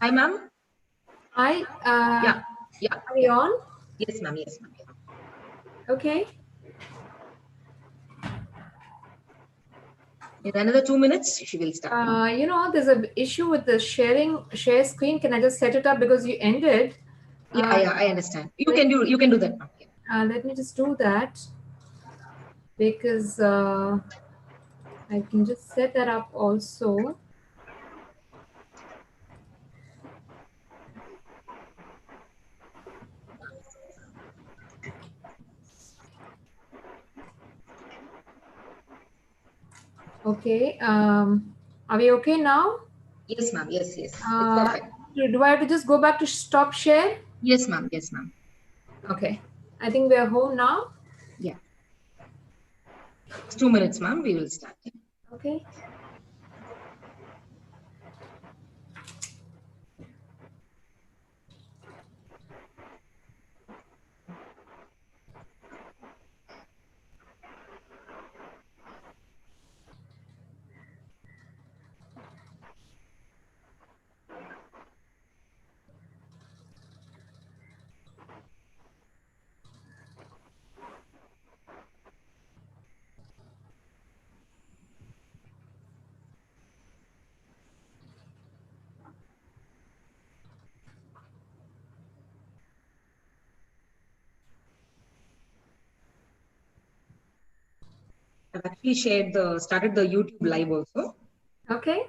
Hi, ma'am. Hi. Yeah. Are you on? Yes, ma'am. Yes, ma'am. Okay. In another 2 minutes, she will start. There's an issue with the share screen. Can I just set it up because you ended? Yeah, I understand. You can do that, ma'am. Yeah. Let me just do that because I can just set that up also. Okay. Are we okay now? Yes, ma'am. Yes. It's perfect. Do I have to just go back to stop share? Yes, ma'am. Yes, ma'am. Okay. I think we're home now. Yeah. Next 2 minutes, ma'am. We will start. Okay. I've actually started the YouTube live also. Okay.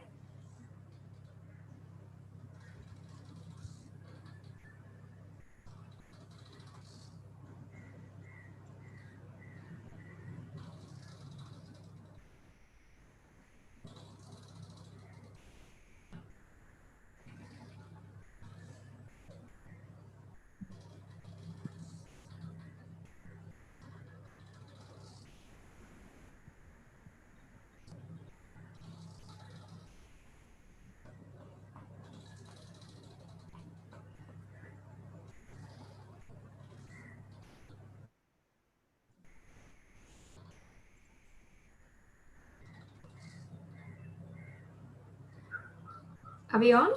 Are we on?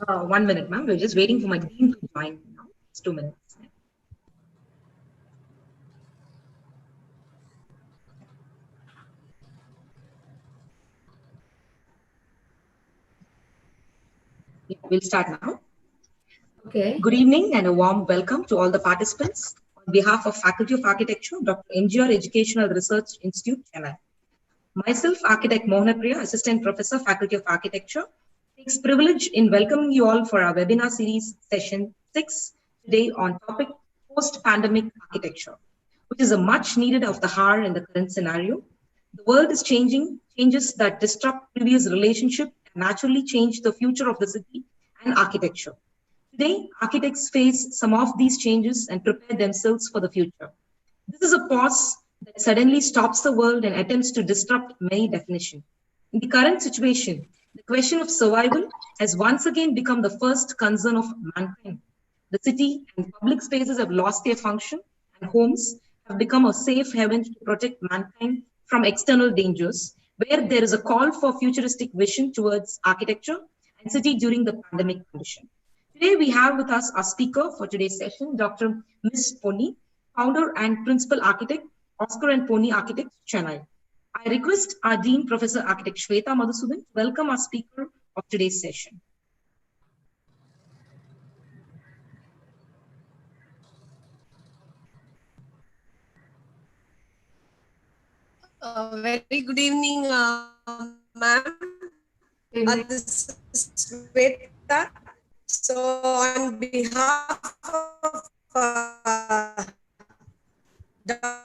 1 minute, ma'am. We're just waiting for my team to join now. It's 2 minutes. Yeah, we'll start now. Okay. Good evening and a warm welcome to all the participants. On behalf of Faculty of Architecture, Dr.MGR Educational Research Institute, Chennai. Myself, Architect Mohanpriya, Assistant Professor, Faculty of Architecture, takes privilege in welcoming you all for our webinar series session 6 today on topic post-pandemic architecture, which is a much needed of the hour in the current scenario. The world is changing, changes that disrupt previous relationship and naturally change the future of the city and architecture. Today, architects face some of these changes and prepare themselves for the future. This is a pause that suddenly stops the world and attempts to disrupt many definitions. In the current situation, the question of survival has once again become the first concern of mankind. The city and public spaces have lost their function, and homes have become a safe haven to protect mankind from external dangers, where there is a call for futuristic vision towards architecture and city during the pandemic condition. Today, we have with us our speaker for today's session, Dr. Ms. Ponni, founder and principal architect, Oscar and Ponni Architects, Chennai. I request our Dean, Professor Architect Shweta Madhusudan, to welcome our speaker of today's session. Very good evening, ma'am. This is Shweta. So, on behalf of Dr.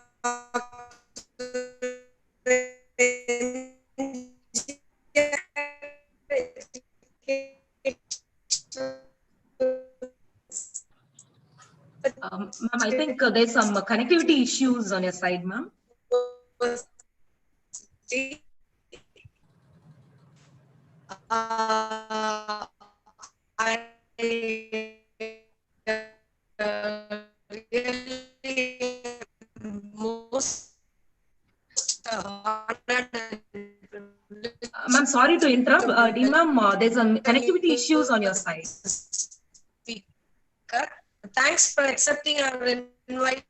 Ma'am, I think there's some connectivity issues on your side, ma'am. I really most honored. Ma'am, sorry to interrupt. Imam, there's some connectivity issues on your side. Thanks for accepting our invite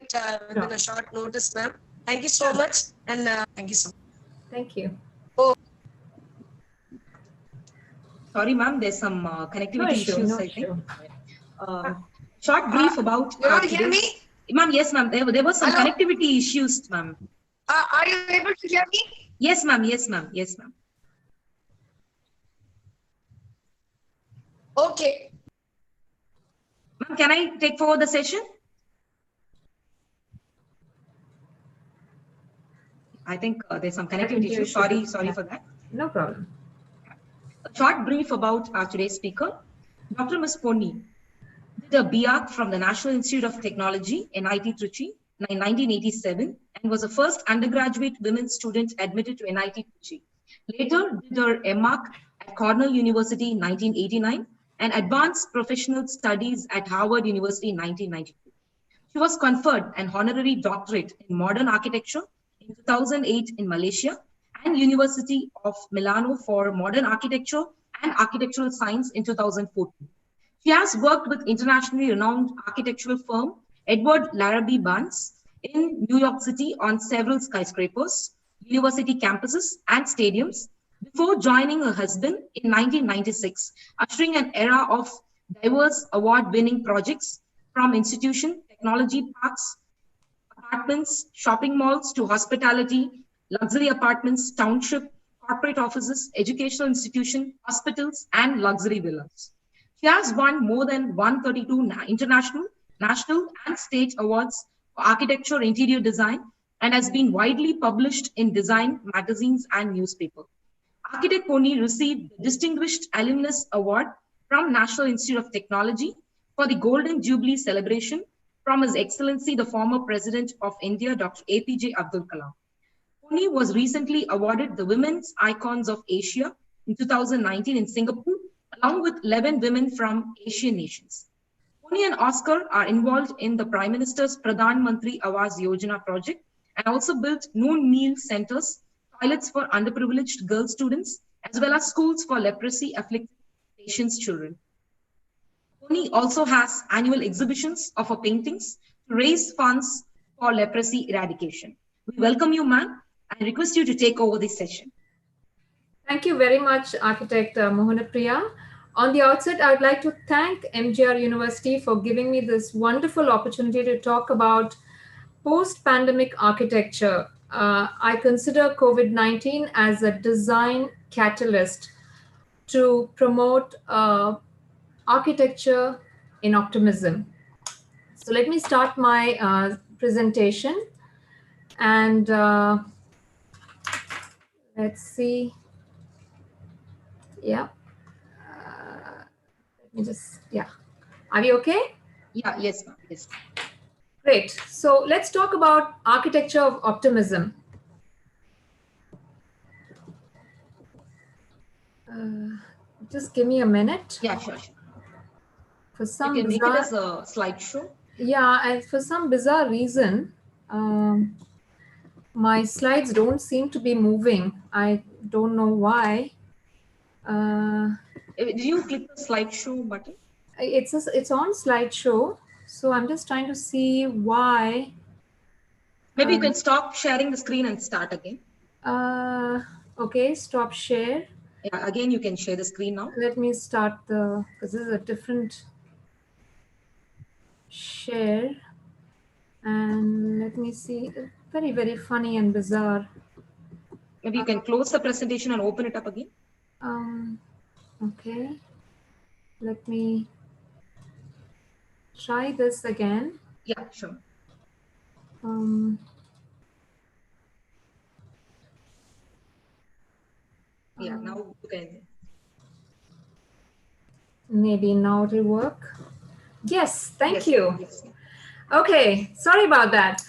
within a short notice, ma'am. Thank you so much, and thank you so much. Thank you. Oh. Sorry, ma'am, there's some connectivity issues, I think. Short brief about... You don't hear me? Ma'am, yes, ma'am. There was some connectivity issues, ma'am. Are you able to hear me? Yes, ma'am. Yes, ma'am. Yes, ma'am. Okay. Ma'am, can I take forward the session? I think there's some connectivity issues. Sorry for that. No problem. A short brief about our today's speaker. Dr. Ms. Ponni did a BArch from the National Institute of Technology, NIT Trichy, in 1987, and was the first undergraduate women student admitted to NIT Trichy. Later, did her MArch at Cornell University in 1989 and advanced professional studies at Harvard University in 1992. She was conferred an honorary doctorate in modern architecture in 2008 in Malaysia and University of Milano for modern architecture and architectural science in 2014. She has worked with internationally renowned architectural firm Edward Larrabee Barnes in New York City on several skyscrapers, university campuses, and stadiums before joining her husband in 1996, ushering an era of diverse award-winning projects from institution, technology parks, apartments, shopping malls to hospitality, luxury apartments, township, corporate offices, educational institution, hospitals, and luxury villas. She has won more than 132 international, national, and state awards for architecture, interior design, and has been widely published in design magazines and newspapers. Architect Ponni received the Distinguished Alumnus Award from National Institute of Technology for the Golden Jubilee celebration from His Excellency, the former President of India, Dr. APJ Abdul Kalam. Ponni was recently awarded the Women's Icons of Asia in 2019 in Singapore, along with 11 women from Asian nations. Ponni and Oscar are involved in the Prime Minister's Pradhan Mantri Awas Yojana project and also built noon meal centers, toilets for underprivileged girl students, as well as schools for leprosy afflicted patients' children. Ponni also has annual exhibitions of her paintings to raise funds for leprosy eradication. We welcome you, ma'am, and request you to take over this session. Thank you very much, Architect Mohanepriya. On the outset, I would like to thank MGR University for giving me this wonderful opportunity to talk about post-pandemic architecture. I consider COVID-19 as a design catalyst to promote architecture in optimism. So let me start my presentation, and let's see. Yeah. Let me just, yeah. Are we okay? Yeah, yes, ma'am. Yes. Great. So let's talk about architecture of optimism. Just give me a minute. Yeah, sure. For some you can bizarre, make it as a slideshow. Yeah, and for some bizarre reason, my slides don't seem to be moving. I don't know why. Did you click the slideshow button? It's on slideshow, so I'm just trying to see why. Maybe you can stop sharing the screen and start again. Okay, stop share. Yeah, again, you can share the screen now. Let me start because this is a different share. And let me see, very, very funny and bizarre. Maybe you can close the presentation and open it up again. Okay, let me try this again. Yeah, sure. Yeah, now you can. Maybe now it will work. Yes, thank you. Yes. Okay, sorry about that.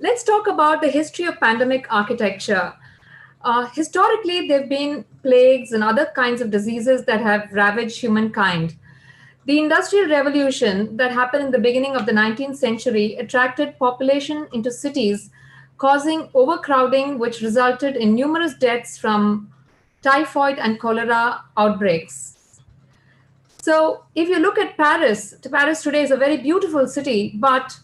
Let's talk about the history of pandemic architecture. Historically, there have been plagues and other kinds of diseases that have ravaged humankind. The Industrial Revolution that happened in the beginning of the 19th century attracted population into cities, causing overcrowding, which resulted in numerous deaths from typhoid and cholera outbreaks. So if you look at Paris, Paris today is a very beautiful city, but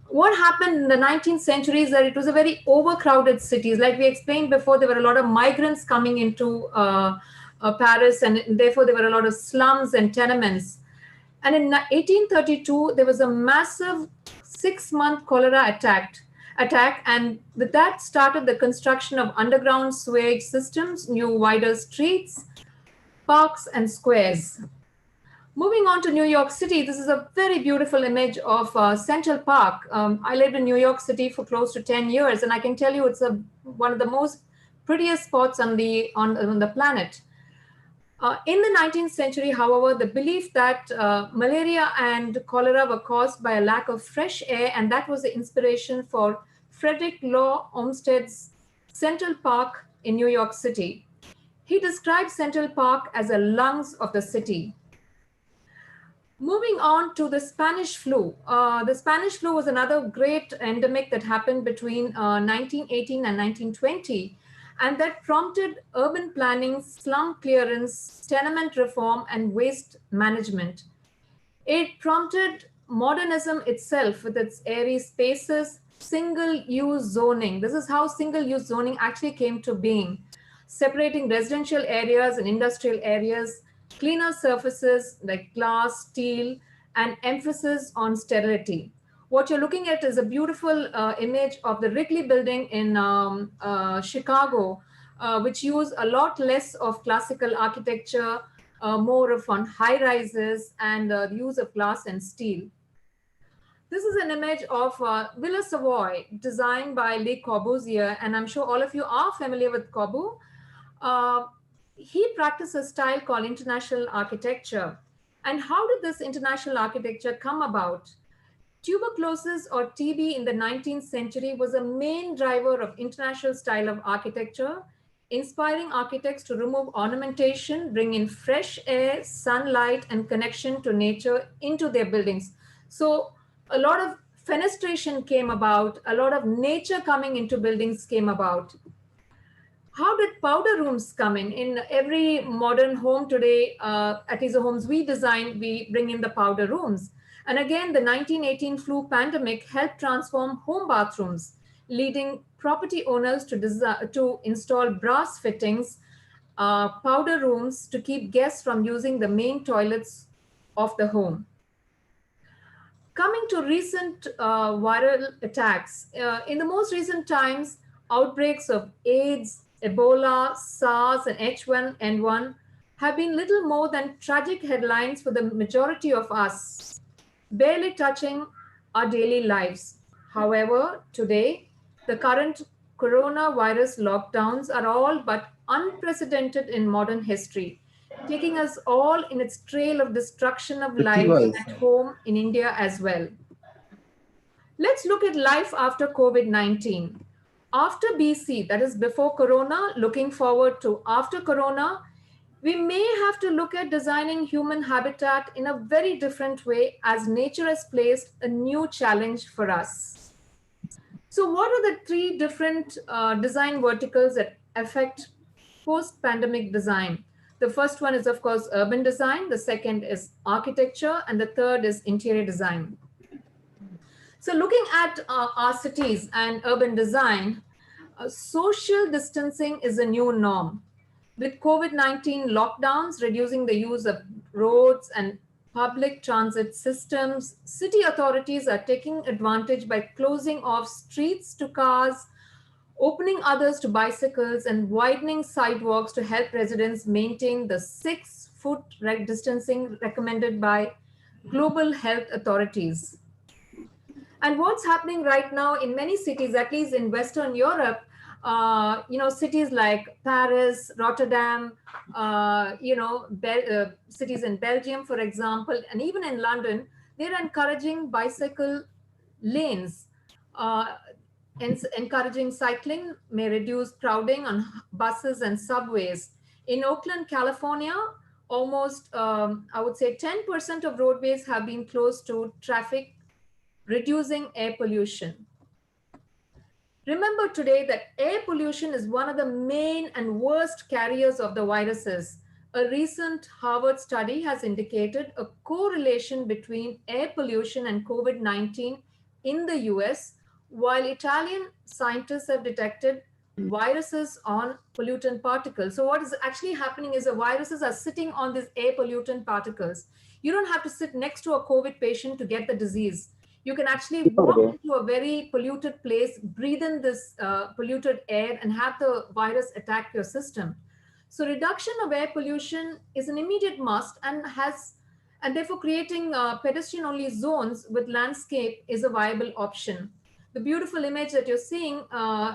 what happened in the 19th century is that it was a very overcrowded city. Like we explained before, there were a lot of migrants coming into Paris, and therefore there were a lot of slums and tenements. And in 1832, there was a massive 6-month cholera attack, and with that started the construction of underground sewage systems, new wider streets, parks, and squares. Moving on to New York City, this is a very beautiful image of Central Park. I lived in New York City for close to 10 years, and I can tell you it's one of the most prettiest spots on the planet. In the 19th century, however, the belief that malaria and cholera were caused by a lack of fresh air, and that was the inspiration for Frederick Law Olmsted's Central Park in New York City. He described Central Park as the lungs of the city. Moving on to the Spanish flu. The Spanish flu was another great endemic that happened between 1918 and 1920, and that prompted urban planning, slum clearance, tenement reform, and waste management. It prompted modernism itself with its airy spaces, single-use zoning. This is how single-use zoning actually came to being, separating residential areas and industrial areas, cleaner surfaces like glass, steel, and emphasis on sterility. What you're looking at is a beautiful image of the Wrigley building in Chicago, which use a lot less of classical architecture, more of on high rises and the use of glass and steel. This is an image of Villa Savoy, designed by Le Corbusier, and I'm sure all of you are familiar with Corbu. He practiced a style called international architecture. And how did this international architecture come about? Tuberculosis or TB in the 19th century was a main driver of international style of architecture, inspiring architects to remove ornamentation, bring in fresh air, sunlight, and connection to nature into their buildings. So a lot of fenestration came about, a lot of nature coming into buildings came about. How did powder rooms come in? In every modern home today, at least the homes we design, we bring in the powder rooms. And again, the 1918 flu pandemic helped transform home bathrooms, leading property owners to install brass fittings, powder rooms to keep guests from using the main toilets of the home. Coming to recent viral attacks, in the most recent times, outbreaks of AIDS, Ebola, SARS, and H1N1 have been little more than tragic headlines for the majority of us, barely touching our daily lives. However, today, the current coronavirus lockdowns are all but unprecedented in modern history, taking us all in its trail of destruction of life at home in India as well. Let's look at life after COVID-19. After BC, that is before Corona, looking forward to after Corona, we may have to look at designing human habitat in a very different way as nature has placed a new challenge for us. So what are the 3 different design verticals that affect post-pandemic design? The first one is, of course, urban design. The second is architecture. And the third is interior design. So looking at our cities and urban design, social distancing is a new norm. With COVID-19 lockdowns reducing the use of roads and public transit systems, city authorities are taking advantage by closing off streets to cars, opening others to bicycles, and widening sidewalks to help residents maintain the 6-foot distancing recommended by global health authorities. And what's happening right now in many cities, at least in Western Europe, cities like Paris, Rotterdam, cities in Belgium, for example, and even in London, they're encouraging bicycle lanes. Encouraging cycling may reduce crowding on buses and subways. In Oakland, California, almost, I would say 10% of roadways have been closed to traffic, reducing air pollution. Remember today that air pollution is one of the main and worst carriers of the viruses. A recent Harvard study has indicated a correlation between air pollution and COVID-19 in the US, while Italian scientists have detected viruses on pollutant particles. So what is actually happening is the viruses are sitting on these air pollutant particles. You don't have to sit next to a COVID patient to get the disease. You can actually walk into a very polluted place, breathe in this polluted air and have the virus attack your system. So reduction of air pollution is an immediate must and therefore creating pedestrian only zones with landscape is a viable option. The beautiful image that you're seeing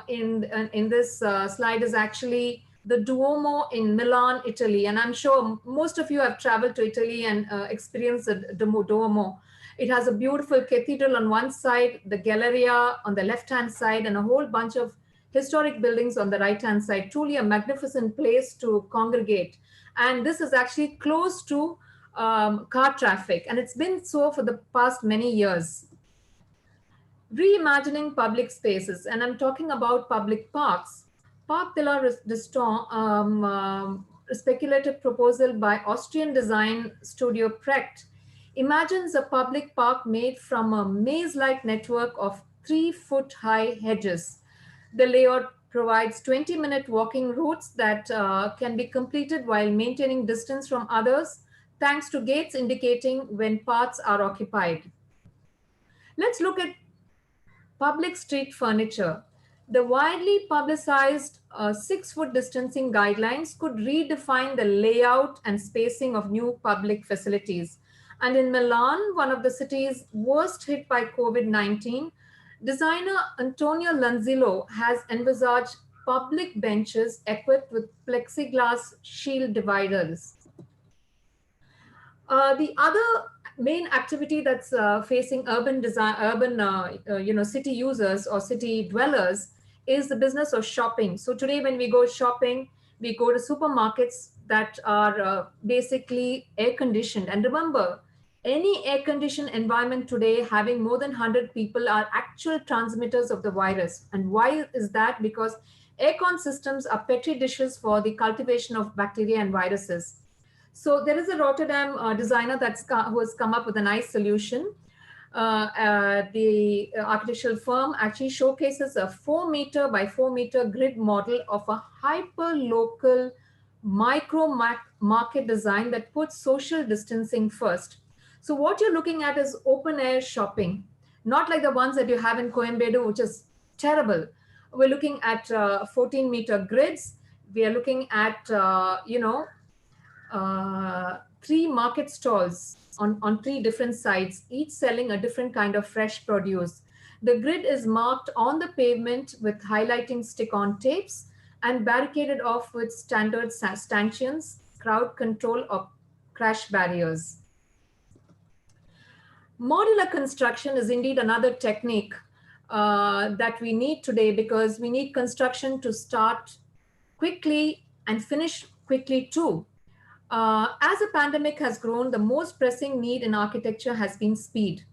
in this slide is actually the Duomo in Milan, Italy. And I'm sure most of you have traveled to Italy and experienced the Duomo. It has a beautiful cathedral on one side, the Galleria on the left-hand side, and a whole bunch of historic buildings on the right-hand side. Truly a magnificent place to congregate. And this is actually close to car traffic, and it's been so for the past many years. Reimagining public spaces, and I'm talking about public parks. Parc de la Resistance, a speculative proposal by Austrian design studio Precht, imagines a public park made from a maze-like network of 3-foot-high hedges. The layout provides 20-minute walking routes that can be completed while maintaining distance from others, thanks to gates indicating when paths are occupied. Let's look at public street furniture. The widely publicized 6-foot distancing guidelines could redefine the layout and spacing of new public facilities. And in Milan, one of the cities worst hit by COVID-19, designer Antonio Lanzillo has envisaged public benches equipped with plexiglass shield dividers. The other main activity that's facing urban city users or city dwellers is the business of shopping. So today when we go shopping, we go to supermarkets that are basically air conditioned. And remember, any air conditioned environment today having more than 100 people are actual transmitters of the virus. And why is that? Because aircon systems are petri dishes for the cultivation of bacteria and viruses. So there is a Rotterdam designer who has come up with a nice solution. The architectural firm actually showcases a 4-meter by 4-meter grid model of a hyper-local micro market design that puts social distancing first. So what you're looking at is open air shopping, not like the ones that you have in Coimbatore, which is terrible. We're looking at 14-meter grids. We are looking at, 3 market stalls on 3 different sites, each selling a different kind of fresh produce. The grid is marked on the pavement with highlighting stick-on tapes and barricaded off with standard stanchions, crowd control, or crash barriers. Modular construction is indeed another technique that we need today, because we need construction to start quickly and finish quickly too. As the pandemic has grown, the most pressing need in architecture has been speed.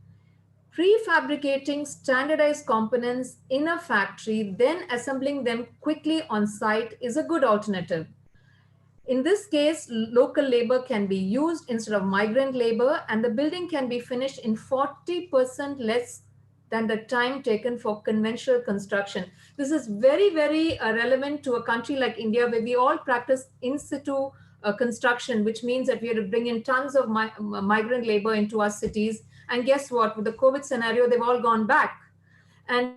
Prefabricating standardized components in a factory, then assembling them quickly on site is a good alternative. In this case, local labor can be used instead of migrant labor, and the building can be finished in 40% less than the time taken for conventional construction. This is very, very relevant to a country like India, where we all practice in situ construction, which means that we have to bring in tons of migrant labor into our cities. And guess what? With the COVID scenario, they've all gone back. And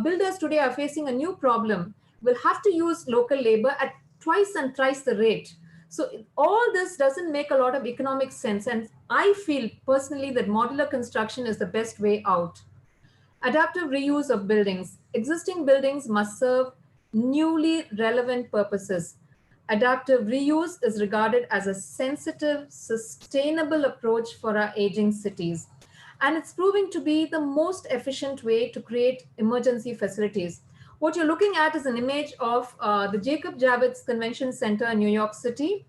builders today are facing a new problem. We'll have to use local labor at twice and thrice the rate. So all this doesn't make a lot of economic sense. And I feel personally that modular construction is the best way out. Adaptive reuse of buildings. Existing buildings must serve newly relevant purposes. Adaptive reuse is regarded as a sensitive, sustainable approach for our aging cities. And it's proving to be the most efficient way to create emergency facilities. What you're looking at is an image of the Jacob Javits Convention Center in New York City.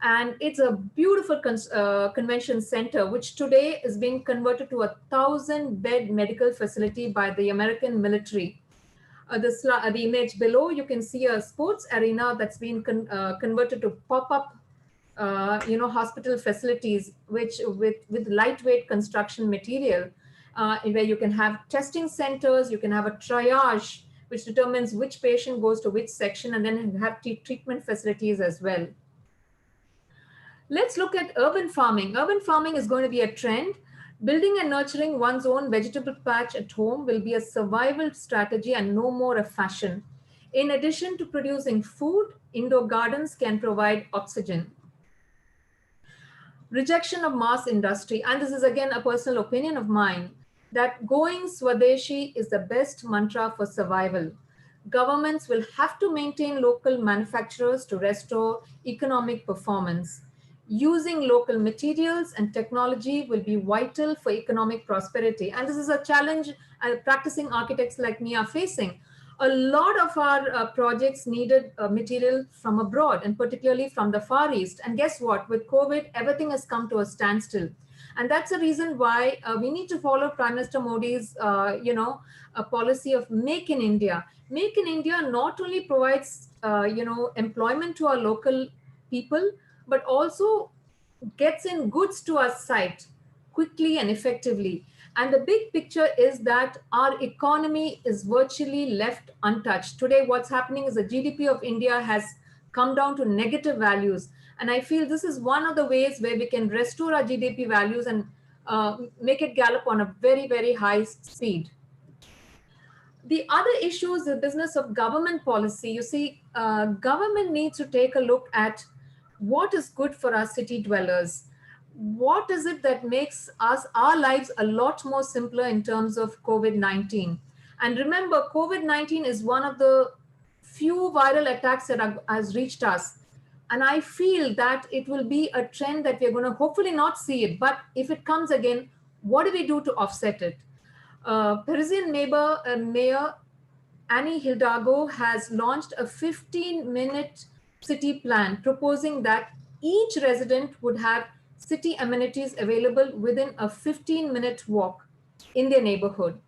And it's a beautiful convention center, which today is being converted to a 1,000-bed medical facility by the American military. The image below, you can see a sports arena that's been converted to pop-up hospital facilities, which with lightweight construction material, where you can have testing centers, you can have a triage, which determines which patient goes to which section, and then have treatment facilities as well. Let's look at urban farming. Urban farming is going to be a trend. Building and nurturing one's own vegetable patch at home will be a survival strategy and no more a fashion. In addition to producing food, indoor gardens can provide oxygen. Rejection of mass industry, and this is again a personal opinion of mine, that going Swadeshi is the best mantra for survival. Governments will have to maintain local manufacturers to restore economic performance. Using local materials and technology will be vital for economic prosperity. And this is a challenge practicing architects like me are facing. A lot of our projects needed material from abroad, and particularly from the Far East. And guess what? With COVID, everything has come to a standstill. And that's the reason why we need to follow Prime Minister Modi's, a policy of Make in India. Make in India not only provides, employment to our local people, but also gets in goods to our site quickly and effectively. And the big picture is that our economy is virtually left untouched. Today, what's happening is the GDP of India has come down to negative values. And I feel this is one of the ways where we can restore our GDP values and make it gallop on a very, very high speed. The other issue is the business of government policy. You see, government needs to take a look at what is good for our city dwellers. What is it that makes our lives a lot more simpler in terms of COVID-19? And remember, COVID-19 is one of the few viral attacks that has reached us. And I feel that it will be a trend that we're going to hopefully not see it. But if it comes again, what do we do to offset it? Parisian Mayor Annie Hidalgo has launched a 15-minute city plan proposing that each resident would have city amenities available within a 15-minute walk in their neighborhood.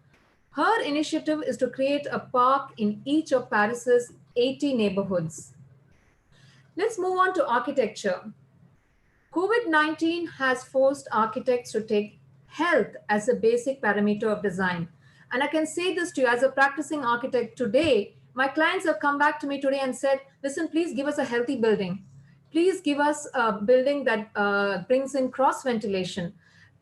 Her initiative is to create a park in each of Paris's 80 neighborhoods. Let's move on to architecture. COVID-19 has forced architects to take health as a basic parameter of design. And I can say this to you as a practicing architect today. My clients have come back to me today and said, listen, please give us a healthy building. Please give us a building that brings in cross ventilation.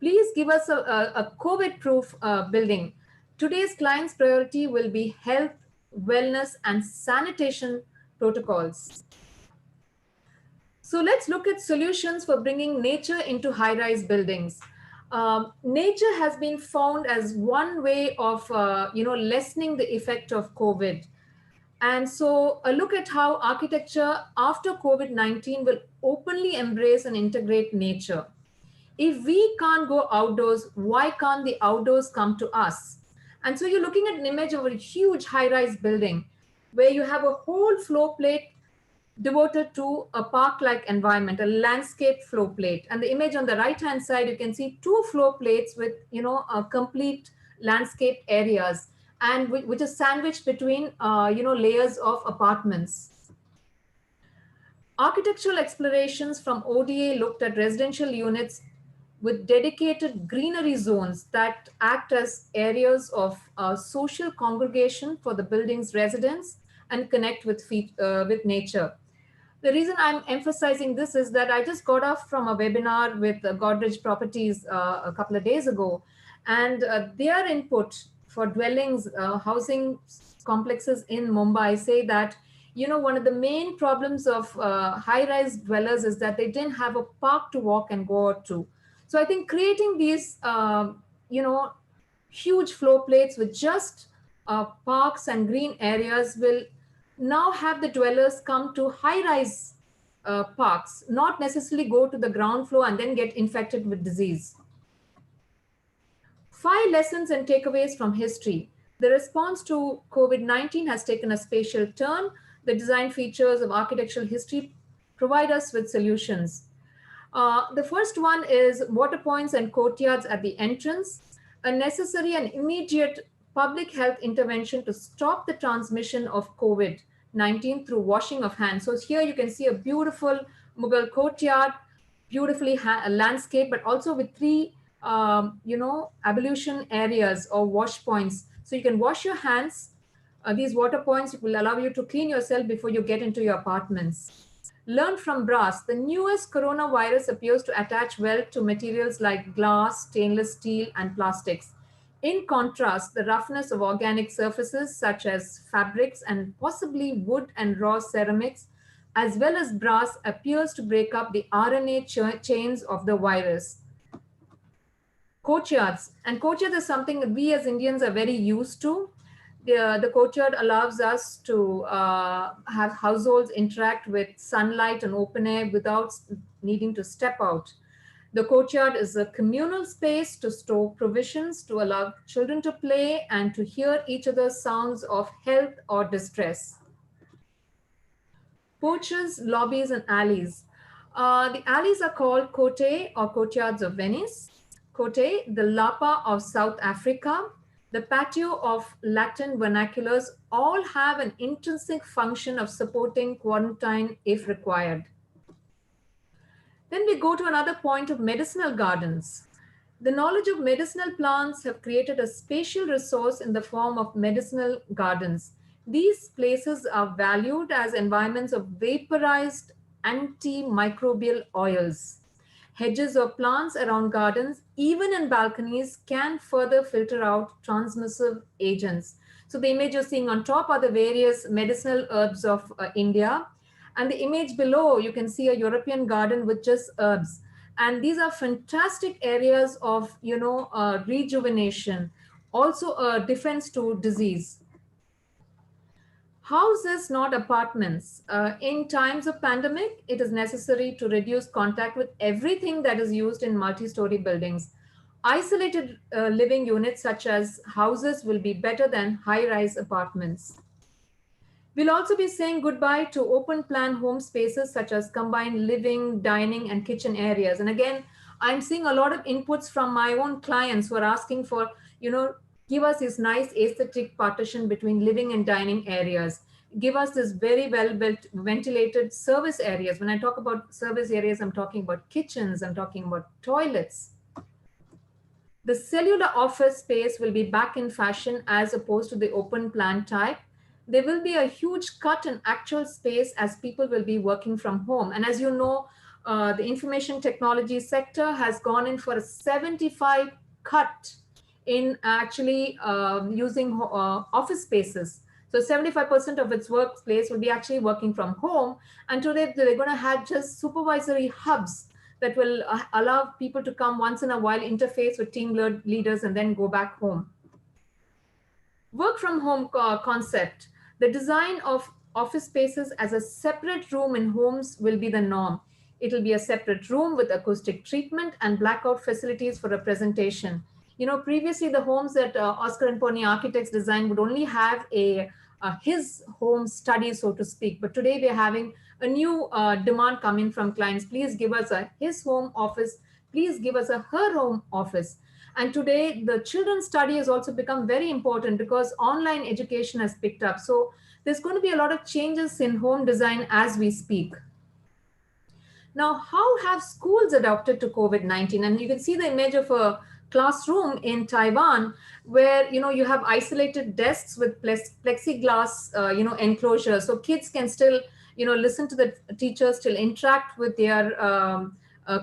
Please give us a COVID-proof building. Today's client's priority will be health, wellness, and sanitation protocols. So let's look at solutions for bringing nature into high-rise buildings. Nature has been found as one way of lessening the effect of COVID. And so a look at how architecture after COVID-19 will openly embrace and integrate nature. If we can't go outdoors, why can't the outdoors come to us? And so you're looking at an image of a huge high-rise building where you have a whole floor plate devoted to a park-like environment, a landscape floor plate. And the image on the right-hand side, you can see two floor plates with, complete landscape areas, and which is sandwiched between, layers of apartments. Architectural explorations from ODA looked at residential units with dedicated greenery zones that act as areas of social congregation for the building's residents and connect with nature. The reason I'm emphasizing this is that I just got off from a webinar with Godrej Properties a couple of days ago, and their input for dwellings, housing complexes in Mumbai say that, one of the main problems of high-rise dwellers is that they didn't have a park to walk and go out to. So I think creating these, huge floor plates with just parks and green areas will now have the dwellers come to high-rise parks, not necessarily go to the ground floor and then get infected with disease. 5 lessons and takeaways from history. The response to COVID-19 has taken a spatial turn. The design features of architectural history provide us with solutions. The first one is water points and courtyards at the entrance. A necessary and immediate public health intervention to stop the transmission of COVID-19 through washing of hands. So here you can see a beautiful Mughal courtyard, beautifully landscape, but also with three, ablution areas or wash points. So you can wash your hands. These water points will allow you to clean yourself before you get into your apartments. Learn from brass. The newest coronavirus appears to attach well to materials like glass, stainless steel, and plastics. In contrast, the roughness of organic surfaces such as fabrics and possibly wood and raw ceramics, as well as brass, appears to break up the RNA chains of the virus. Courtyards. And courtyards is something that we as Indians are very used to. The courtyard allows us to have households interact with sunlight and open air without needing to step out. The courtyard is a communal space to store provisions, to allow children to play and to hear each other's sounds of health or distress. Porches, lobbies, and alleys. The alleys are called Cote or courtyards of Venice, Cote, the Lapa of South Africa, the patio of Latin vernaculars, all have an intrinsic function of supporting quarantine if required. Then we go to another point of medicinal gardens. The knowledge of medicinal plants have created a spatial resource in the form of medicinal gardens. These places are valued as environments of vaporized antimicrobial oils. Hedges or plants around gardens, even in balconies, can further filter out transmissive agents. So the image you're seeing on top are the various medicinal herbs of India. And the image below, you can see a European garden with just herbs. And these are fantastic areas of, rejuvenation, also a defense to disease. Houses, not apartments. In times of pandemic, it is necessary to reduce contact with everything that is used in multi-story buildings. Isolated living units such as houses will be better than high-rise apartments. We'll also be saying goodbye to open plan home spaces such as combined living, dining, and kitchen areas. And again, I'm seeing a lot of inputs from my own clients who are asking for, give us this nice aesthetic partition between living and dining areas. Give us this very well-built, ventilated service areas. When I talk about service areas, I'm talking about kitchens, I'm talking about toilets. The cellular office space will be back in fashion as opposed to the open plan type. There will be a huge cut in actual space as people will be working from home. And as you know, the information technology sector has gone in for a 75 cut in actually using office spaces. So 75% of its workplace will be actually working from home. And today they're going to have just supervisory hubs that will allow people to come once in a while, interface with team leaders, and then go back home. Work from home concept. The design of office spaces as a separate room in homes will be the norm. It will be a separate room with acoustic treatment and blackout facilities for a presentation. Previously the homes that Oscar and Ponni architects designed would only have his home study, so to speak. But today we're having a new demand coming from clients. Please give us a his home office. Please give us a her home office. And today the children's study has also become very important because online education has picked up. So there's going to be a lot of changes in home design as we speak. Now, how have schools adapted to COVID-19? And you can see the image of a classroom in Taiwan where, you have isolated desks with plexiglass, enclosure. So kids can still, listen to the teachers, still interact with their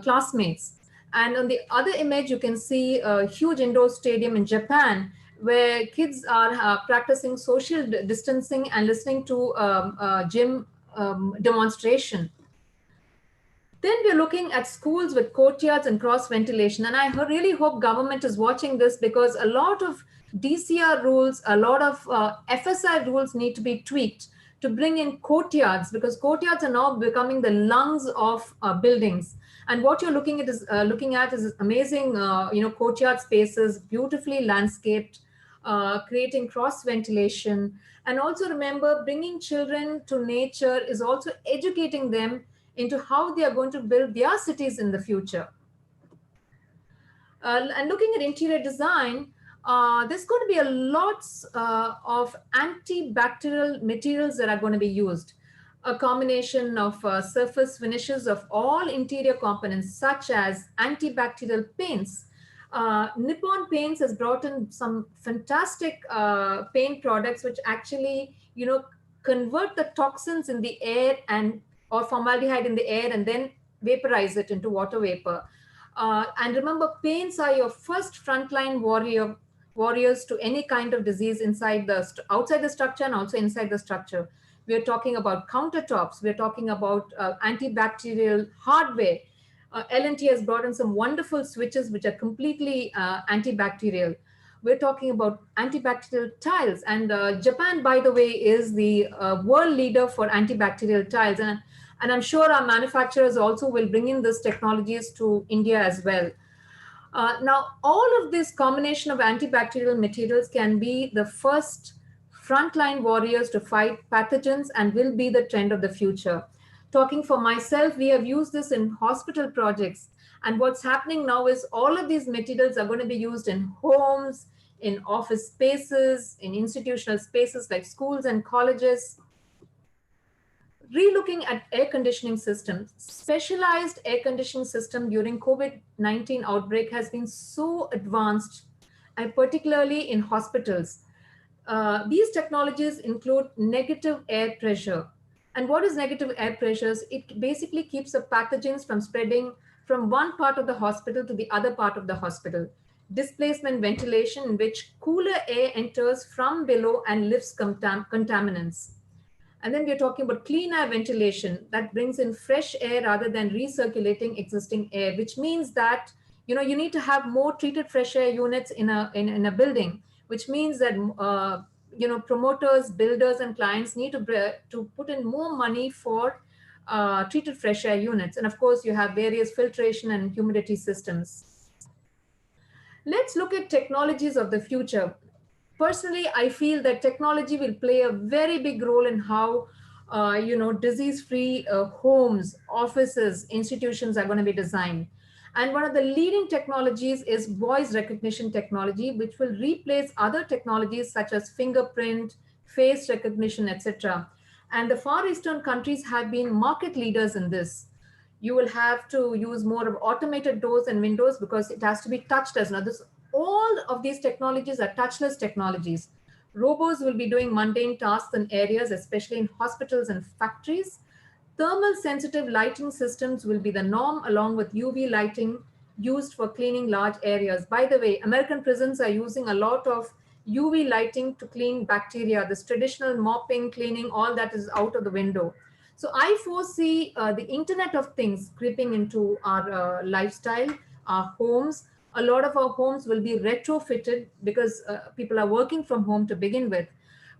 classmates. And on the other image, you can see a huge indoor stadium in Japan where kids are practicing social distancing and listening to gym demonstration. Then we're looking at schools with courtyards and cross ventilation. And I really hope government is watching this because a lot of DCR rules, a lot of FSI rules need to be tweaked to bring in courtyards because courtyards are now becoming the lungs of buildings. And what you're looking at is amazing, courtyard spaces, beautifully landscaped, creating cross ventilation. And also remember, bringing children to nature is also educating them into how they are going to build their cities in the future. And looking at interior design, there's going to be a lots of antibacterial materials that are going to be used. A combination of surface finishes of all interior components, such as antibacterial paints. Nippon Paints has brought in some fantastic paint products, which actually, convert the toxins in the air or formaldehyde in the air and then vaporize it into water vapor. And remember, paints are your first frontline warriors to any kind of disease outside the structure and also inside the structure. We are talking about countertops. We're talking about antibacterial hardware. L&T has brought in some wonderful switches which are completely antibacterial. We're talking about antibacterial tiles. And Japan, by the way, is the world leader for antibacterial tiles. And I'm sure our manufacturers also will bring in these technologies to India as well. Now, all of this combination of antibacterial materials can be the first frontline warriors to fight pathogens and will be the trend of the future. Talking for myself, we have used this in hospital projects. And what's happening now is all of these materials are going to be used in homes, in office spaces, in institutional spaces like schools and colleges. Relooking at air conditioning systems, specialized air conditioning system during COVID-19 outbreak has been so advanced, and particularly in hospitals. These technologies include negative air pressure. And what is negative air pressures? It basically keeps the pathogens from spreading from one part of the hospital to the other part of the hospital. Displacement ventilation, in which cooler air enters from below and lifts contaminants. And then we're talking about clean air ventilation that brings in fresh air rather than recirculating existing air, which means that you need to have more treated fresh air units in a building, which means that promoters, builders, and clients need to put in more money for treated fresh air units. And of course, you have various filtration and humidity systems. Let's look at technologies of the future. Personally, I feel that technology will play a very big role in how, disease-free homes, offices, institutions are going to be designed. And one of the leading technologies is voice recognition technology, which will replace other technologies such as fingerprint, face recognition, etc. And the Far Eastern countries have been market leaders in this. You will have to use more of automated doors and windows because it has to be touched as well. All of these technologies are touchless technologies. Robots will be doing mundane tasks in areas, especially in hospitals and factories. Thermal sensitive lighting systems will be the norm, along with UV lighting used for cleaning large areas. By the way, American prisons are using a lot of UV lighting to clean bacteria. This traditional mopping, cleaning, all that is out of the window. So I foresee the Internet of Things creeping into our lifestyle, our homes. A lot of our homes will be retrofitted because people are working from home to begin with.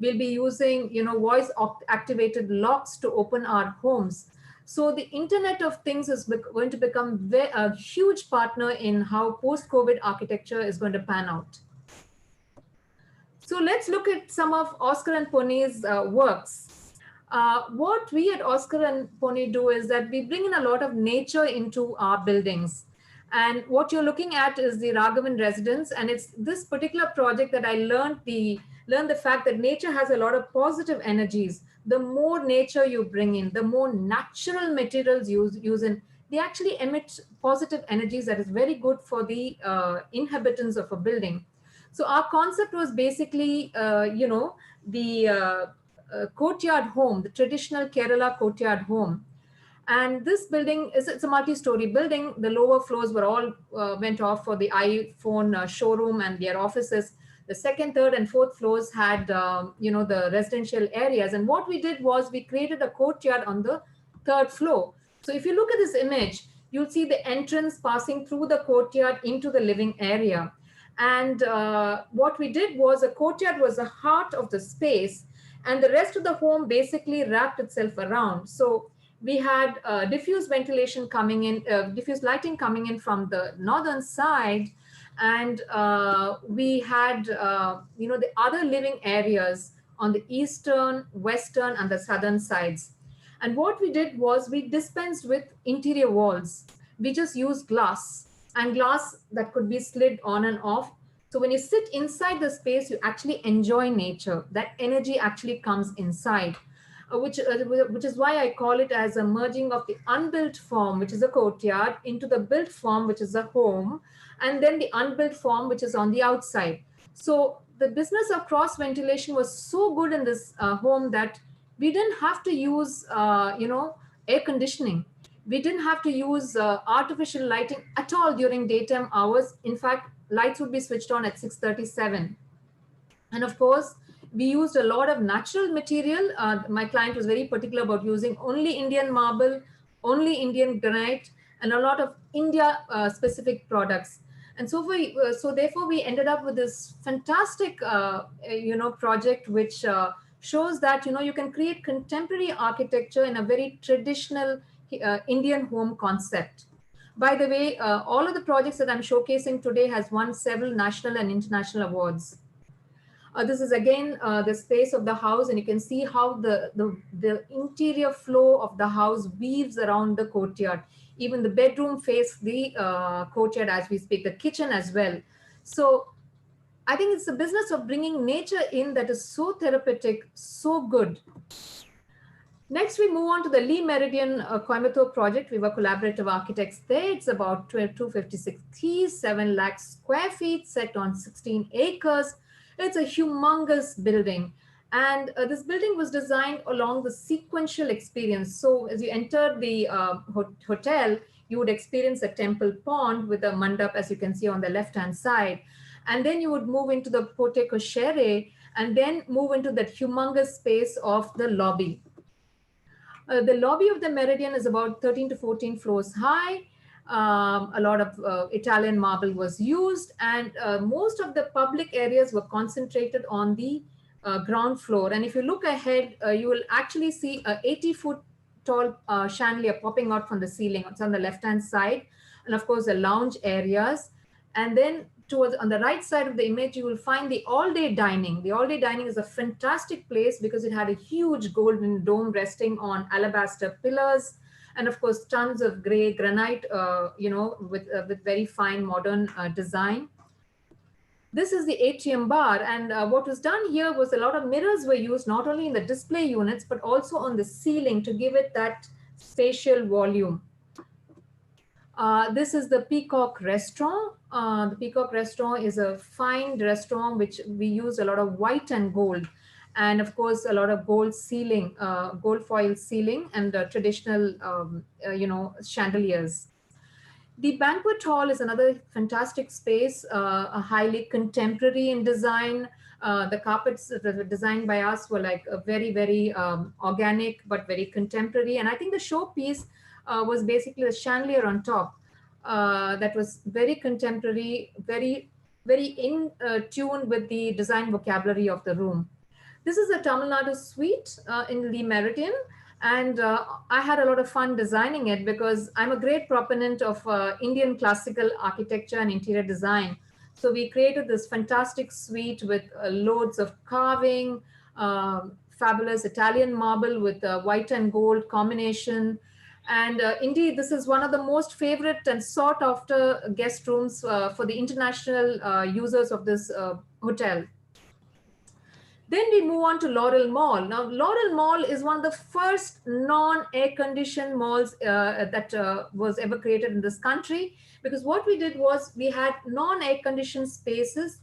We'll be using, voice activated locks to open our homes. So the Internet of Things is going to become a huge partner in how post-COVID architecture is going to pan out. So let's look at some of Oscar and Ponni's works. What we at Oscar and Ponni do is that we bring in a lot of nature into our buildings. And what you're looking at is the Raghavan residence. And it's this particular project that I learned the fact that nature has a lot of positive energies. The more nature you bring in, the more natural materials you use in, they actually emit positive energies that is very good for the inhabitants of a building. So our concept was basically, the courtyard home, the traditional Kerala courtyard home. And this building it's a multi-story building. The lower floors were all went off for the iPhone showroom and their offices. The second, third, and fourth floors had, the residential areas. And what we did was we created a courtyard on the third floor. So if you look at this image, you'll see the entrance passing through the courtyard into the living area. And what we did was a courtyard was the heart of the space, and the rest of the home basically wrapped itself around. So we had diffuse ventilation coming in, diffuse lighting coming in from the northern side. And we had, the other living areas on the eastern, western, and the southern sides. And what we did was we dispensed with interior walls. We just used glass, and glass that could be slid on and off. So when you sit inside the space, you actually enjoy nature. That energy actually comes inside, which is why I call it as a merging of the unbuilt form, which is a courtyard, into the built form, which is a home, and then the unbuilt form, which is on the outside. So the business of cross ventilation was so good in this home that we didn't have to use, air conditioning. We didn't have to use artificial lighting at all during daytime hours. In fact, lights would be switched on at 6:37. And of course, we used a lot of natural material. My client was very particular about using only Indian marble, only Indian granite, and a lot of India specific products. And so therefore we ended up with this fantastic, project, which shows that, you can create contemporary architecture in a very traditional Indian home concept. By the way, all of the projects that I'm showcasing today has won several national and international awards. This is again the space of the house, and you can see how the interior flow of the house weaves around the courtyard. Even the bedroom face the courtyard as we speak, the kitchen as well. So I think it's the business of bringing nature in that is so therapeutic, so good. Next, we move on to the Meridien Coimbatore project. We were collaborative architects there. It's about 256 keys, 7 lakh square feet, set on 16 acres. It's a humongous building. And this building was designed along the sequential experience. So as you enter the hotel, you would experience a temple pond with a mandap, as you can see on the left-hand side. And then you would move into the porte cochere and then move into that humongous space of the lobby. The lobby of the Meridien is about 13 to 14 floors high. A lot of Italian marble was used, and most of the public areas were concentrated on the ground floor. And if you look ahead, you will actually see a 80-foot tall chandelier popping out from the ceiling. It's on the left-hand side, and of course the lounge areas. And then on the right side of the image, you will find the all-day dining. The all-day dining is a fantastic place because it had a huge golden dome resting on alabaster pillars, and of course tons of gray granite, with very fine modern design. This is the atrium bar, and what was done here was a lot of mirrors were used not only in the display units but also on the ceiling to give it that spatial volume. This is the Peacock Restaurant. The Peacock Restaurant is a fine restaurant which we use a lot of white and gold, and of course a lot of gold ceiling, gold foil ceiling, and traditional, chandeliers. The banquet hall is another fantastic space, highly contemporary in design. The carpets that were designed by us were like very, very organic, but very contemporary. And I think the showpiece was basically a chandelier on top that was very contemporary, very, very in tune with the design vocabulary of the room. This is a Tamil Nadu suite in the Meridien. And I had a lot of fun designing it because I'm a great proponent of Indian classical architecture and interior design. So we created this fantastic suite with loads of carving, fabulous Italian marble with white and gold combination. And indeed, this is one of the most favorite and sought after guest rooms for the international users of this hotel. Then we move on to Laurel Mall. Now, Laurel Mall is one of the first non-air-conditioned malls that was ever created in this country, because what we did was we had non-air-conditioned spaces,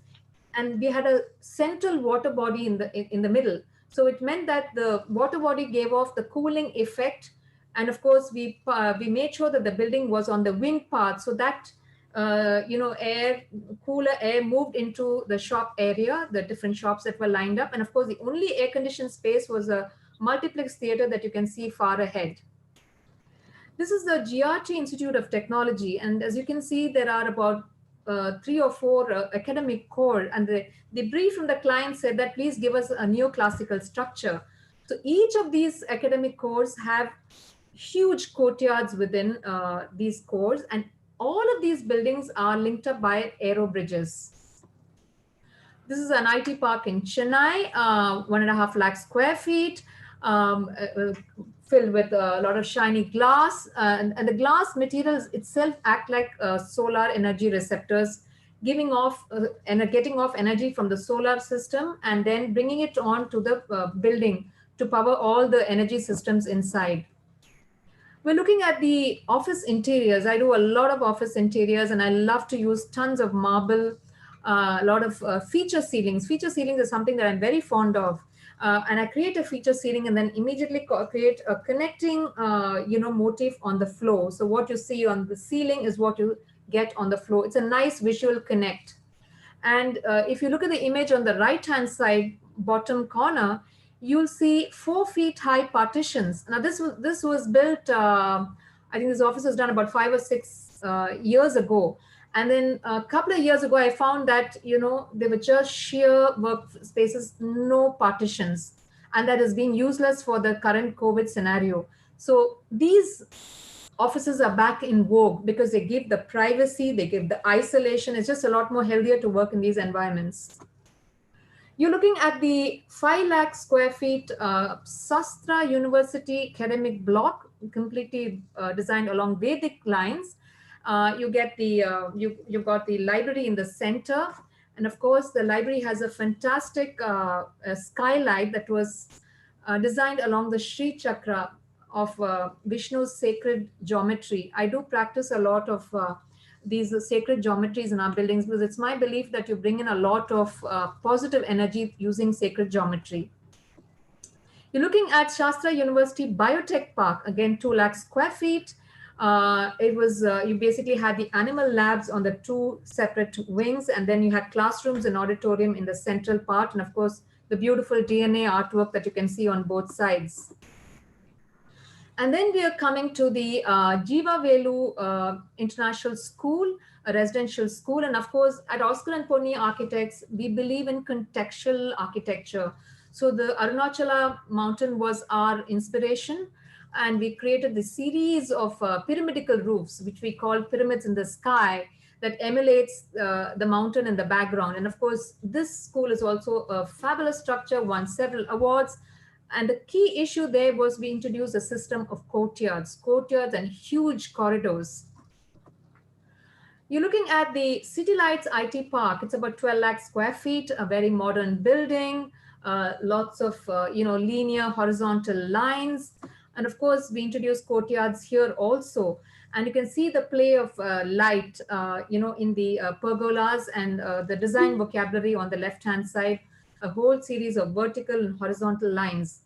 and we had a central water body in the middle. So it meant that the water body gave off the cooling effect, and of course we made sure that the building was on the wind path, so that cooler air moved into the shop area, the different shops that were lined up. And of course, the only air-conditioned space was a multiplex theater that you can see far ahead. This is the GRT Institute of Technology. And as you can see, there are about 3 or 4 academic core. And the brief from the client said that please give us a neoclassical structure. So each of these academic cores have huge courtyards within these cores, and all of these buildings are linked up by aero bridges. This is an IT park in Chennai, 1.5 lakh square feet, filled with a lot of shiny glass. And the glass materials itself act like solar energy receptors, giving off and getting off energy from the solar system and then bringing it on to the building to power all the energy systems inside. We're looking at the office interiors. I do a lot of office interiors and I love to use tons of marble, a lot of feature ceilings. Feature ceilings is something that I'm very fond of. And I create a feature ceiling and then immediately create a connecting, motif on the floor. So what you see on the ceiling is what you get on the floor. It's a nice visual connect. And if you look at the image on the right-hand side, bottom corner, you'll see 4 feet high partitions. Now this was built, I think this office was done about 5 or 6 years ago. And then a couple of years ago, I found that, they were just sheer workspaces, no partitions. And that has been useless for the current COVID scenario. So these offices are back in vogue because they give the privacy, they give the isolation. It's just a lot more healthier to work in these environments. You're looking at the 5 lakh square feet Sastra University academic block, completely designed along Vedic lines. You get the you've got the library in the center, and of course the library has a fantastic skylight that was designed along the Sri Chakra of Vishnu's sacred geometry. I do practice a lot of these sacred geometries in our buildings because it's my belief that you bring in a lot of positive energy using sacred geometry. You're looking at Shastra University Biotech Park, again 2 lakh square feet. It was, you basically had the animal labs on the 2 separate wings, and then you had classrooms and auditorium in the central part, and of course, the beautiful DNA artwork that you can see on both sides. And then we are coming to the Jiva Velu International School, a residential school. And of course, at Oscar and Ponni Architects, we believe in contextual architecture. So the Arunachala mountain was our inspiration. And we created the series of pyramidical roofs, which we call pyramids in the sky, that emulates the mountain in the background. And of course, this school is also a fabulous structure, won several awards. And the key issue there was we introduced a system of courtyards and huge corridors. You're looking at the City Lights IT Park. It's about 12 lakh square feet, a very modern building, lots of linear horizontal lines. And of course, we introduced courtyards here also. And you can see the play of light, in the pergolas and the design vocabulary on the left-hand side, a whole series of vertical and horizontal lines.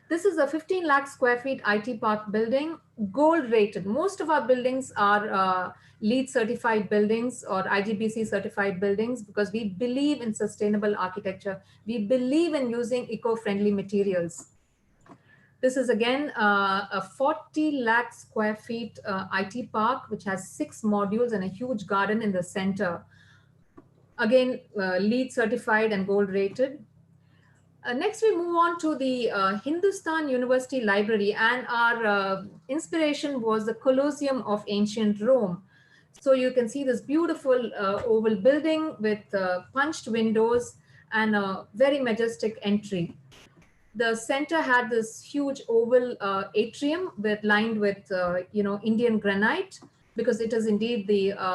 This is a 15 lakh square feet IT park building, gold rated. Most of our buildings are LEED certified buildings or IGBC certified buildings because we believe in sustainable architecture. We believe in using eco-friendly materials. This is again a 40 lakh square feet IT park, which has 6 modules and a huge garden in the center. Again, LEED certified and gold rated. Next, we move on to the Hindustan University Library, and our inspiration was the Colosseum of ancient Rome. So you can see this beautiful oval building with punched windows and a very majestic entry. The center had this huge oval atrium lined with Indian granite, because it is indeed the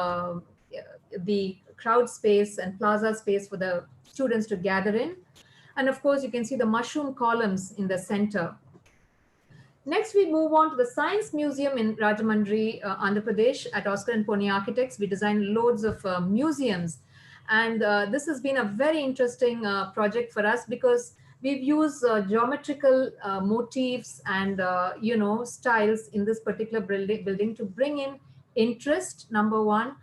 crowd space and plaza space for the students to gather in. And of course, you can see the mushroom columns in the center. Next, we move on to the Science Museum in Rajahmundry, Andhra Pradesh. At Oscar and Ponni Architects, we designed loads of museums. And this has been a very interesting project for us because we've used geometrical motifs and styles in this particular building to bring in interest, number one,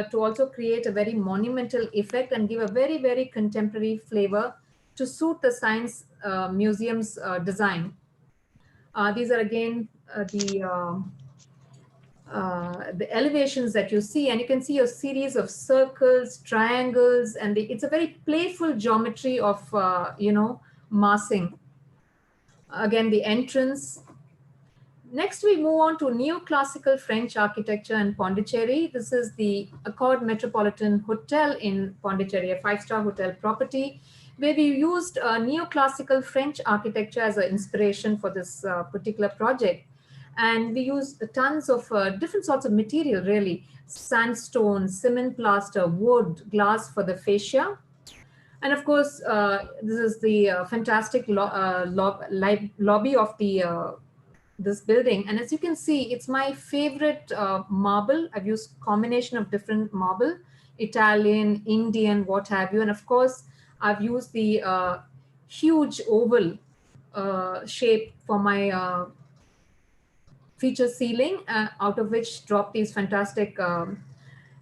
to also create a very monumental effect and give a very, very contemporary flavor to suit the science museum's design. These are again the elevations that you see, and you can see a series of circles, triangles, and it's a very playful geometry of massing. Again, the entrance. Next, we move on to neoclassical French architecture in Pondicherry. This is the Accord Metropolitan Hotel in Pondicherry, a 5-star hotel property, where we used neoclassical French architecture as an inspiration for this particular project. And we use tons of different sorts of material, really. Sandstone, cement plaster, wood, glass for the fascia. And of course, this is the fantastic lobby of the this building. And as you can see, it's my favorite marble. I've used combination of different marble, Italian, Indian, what have you. And of course, I've used the huge oval shape for my feature ceiling, out of which drop these fantastic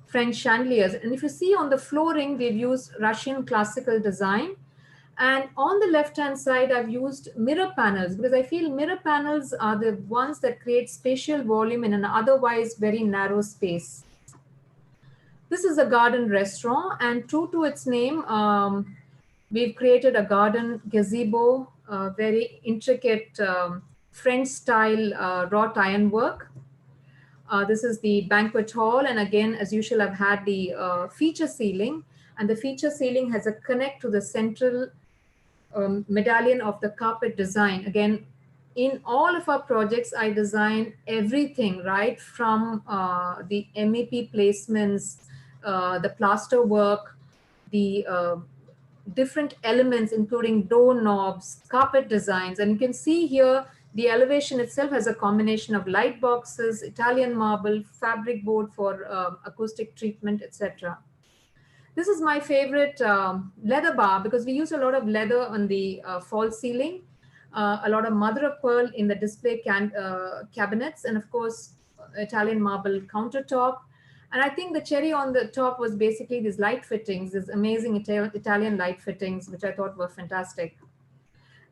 French chandeliers. And if you see on the flooring, we've used Russian classical design. And on the left-hand side, I've used mirror panels because I feel mirror panels are the ones that create spatial volume in an otherwise very narrow space. This is a garden restaurant, and true to its name, we've created a garden gazebo, very intricate French-style wrought iron work. This is the banquet hall, and again, as usual, I've had the feature ceiling, and the feature ceiling has a connect to the central medallion of the carpet design. Again, in all of our projects, I design everything, right from the MEP placements, the plaster work, the different elements, including door knobs, carpet designs. And you can see here, the elevation itself has a combination of light boxes, Italian marble, fabric board for acoustic treatment, etc. This is my favorite leather bar because we use a lot of leather on the false ceiling, a lot of mother of pearl in the display cabinets, and of course, Italian marble countertop. And I think the cherry on the top was basically these light fittings, these amazing Italian light fittings, which I thought were fantastic.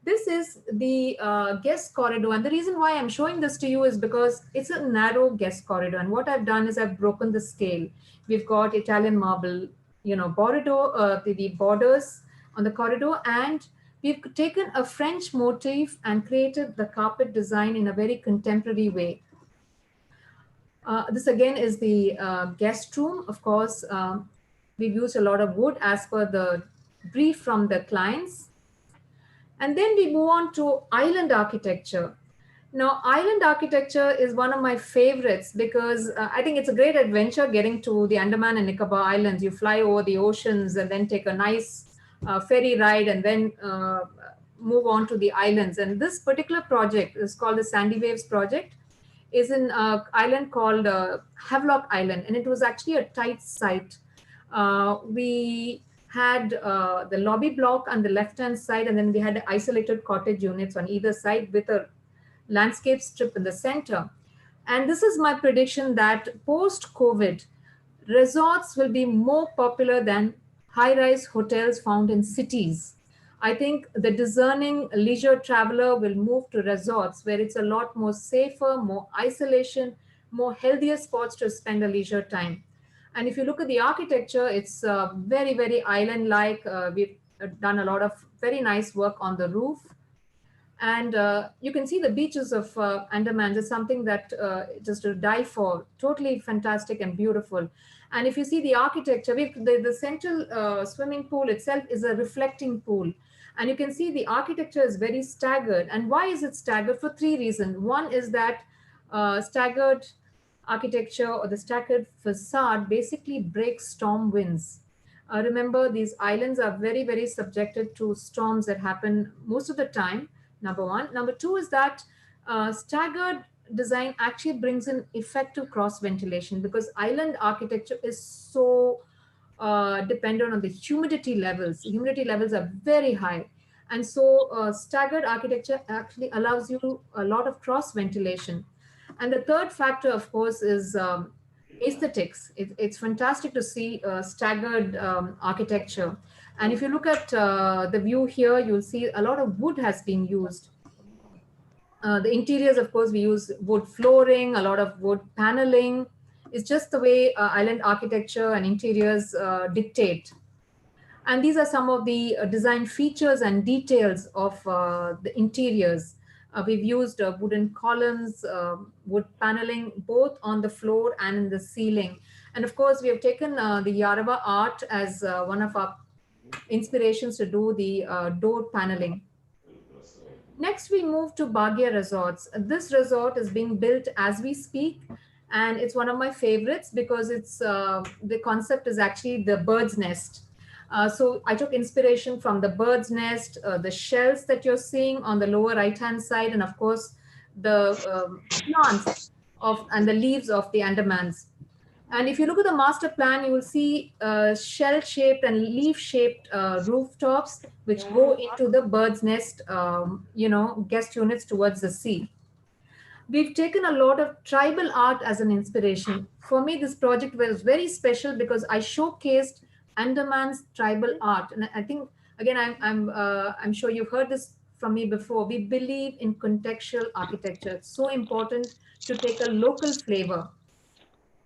This is the guest corridor. And the reason why I'm showing this to you is because it's a narrow guest corridor. And what I've done is I've broken the scale. We've got Italian marble, the borders on the corridor, and we've taken a French motif and created the carpet design in a very contemporary way. This again is the guest room. Of course, we've used a lot of wood as per the brief from the clients. And then we move on to island architecture. Now, island architecture is one of my favorites because I think it's a great adventure getting to the Andaman and Nicobar Islands. You fly over the oceans and then take a nice ferry ride and then move on to the islands. And this particular project is called the Sandy Waves Project, is in an island called Havelock Island. And it was actually a tight site. We had the lobby block on the left-hand side, and then we had isolated cottage units on either side with a landscape strip in the center. And this is my prediction that post-COVID, resorts will be more popular than high-rise hotels found in cities. I think the discerning leisure traveler will move to resorts where it's a lot more safer, more isolation, more healthier spots to spend a leisure time. And if you look at the architecture, it's very, very island-like. We've done a lot of very nice work on the roof. And you can see the beaches of Andaman is something that just to die for, totally fantastic and beautiful. And if you see the architecture, the central swimming pool itself is a reflecting pool. And you can see the architecture is very staggered. And why is it staggered? For three reasons. One is that staggered architecture or the staggered facade basically breaks storm winds. Remember, these islands are very, very subjected to storms that happen most of the time, number one. Number two is that staggered design actually brings in effective cross ventilation because island architecture is so dependent on the humidity levels. Humidity levels are very high. And so staggered architecture actually allows you a lot of cross ventilation. And the third factor, of course, is aesthetics. It's fantastic to see staggered architecture. And if you look at the view here, you'll see a lot of wood has been used. The interiors, of course, we use wood flooring, a lot of wood paneling. It's just the way island architecture and interiors dictate. And these are some of the design features and details of the interiors. We've used wooden columns, wood paneling, both on the floor and in the ceiling. And of course, we have taken the Yarava art as one of our inspirations to do the door paneling. Next, we move to Bhakiya Resorts. This resort is being built as we speak, and it's one of my favorites because it's the concept is actually the bird's nest. So I took inspiration from the bird's nest, the shells that you're seeing on the lower right-hand side, and of course the plants of and the leaves of the Andamans. And if you look at the master plan, you will see shell-shaped and leaf-shaped rooftops, which go into the bird's nest, guest units towards the sea. We've taken a lot of tribal art as an inspiration. For me, this project was very special because I showcased Andaman's tribal art, and I think again, I'm sure you've heard this from me before. We believe in contextual architecture. It's so important to take a local flavor.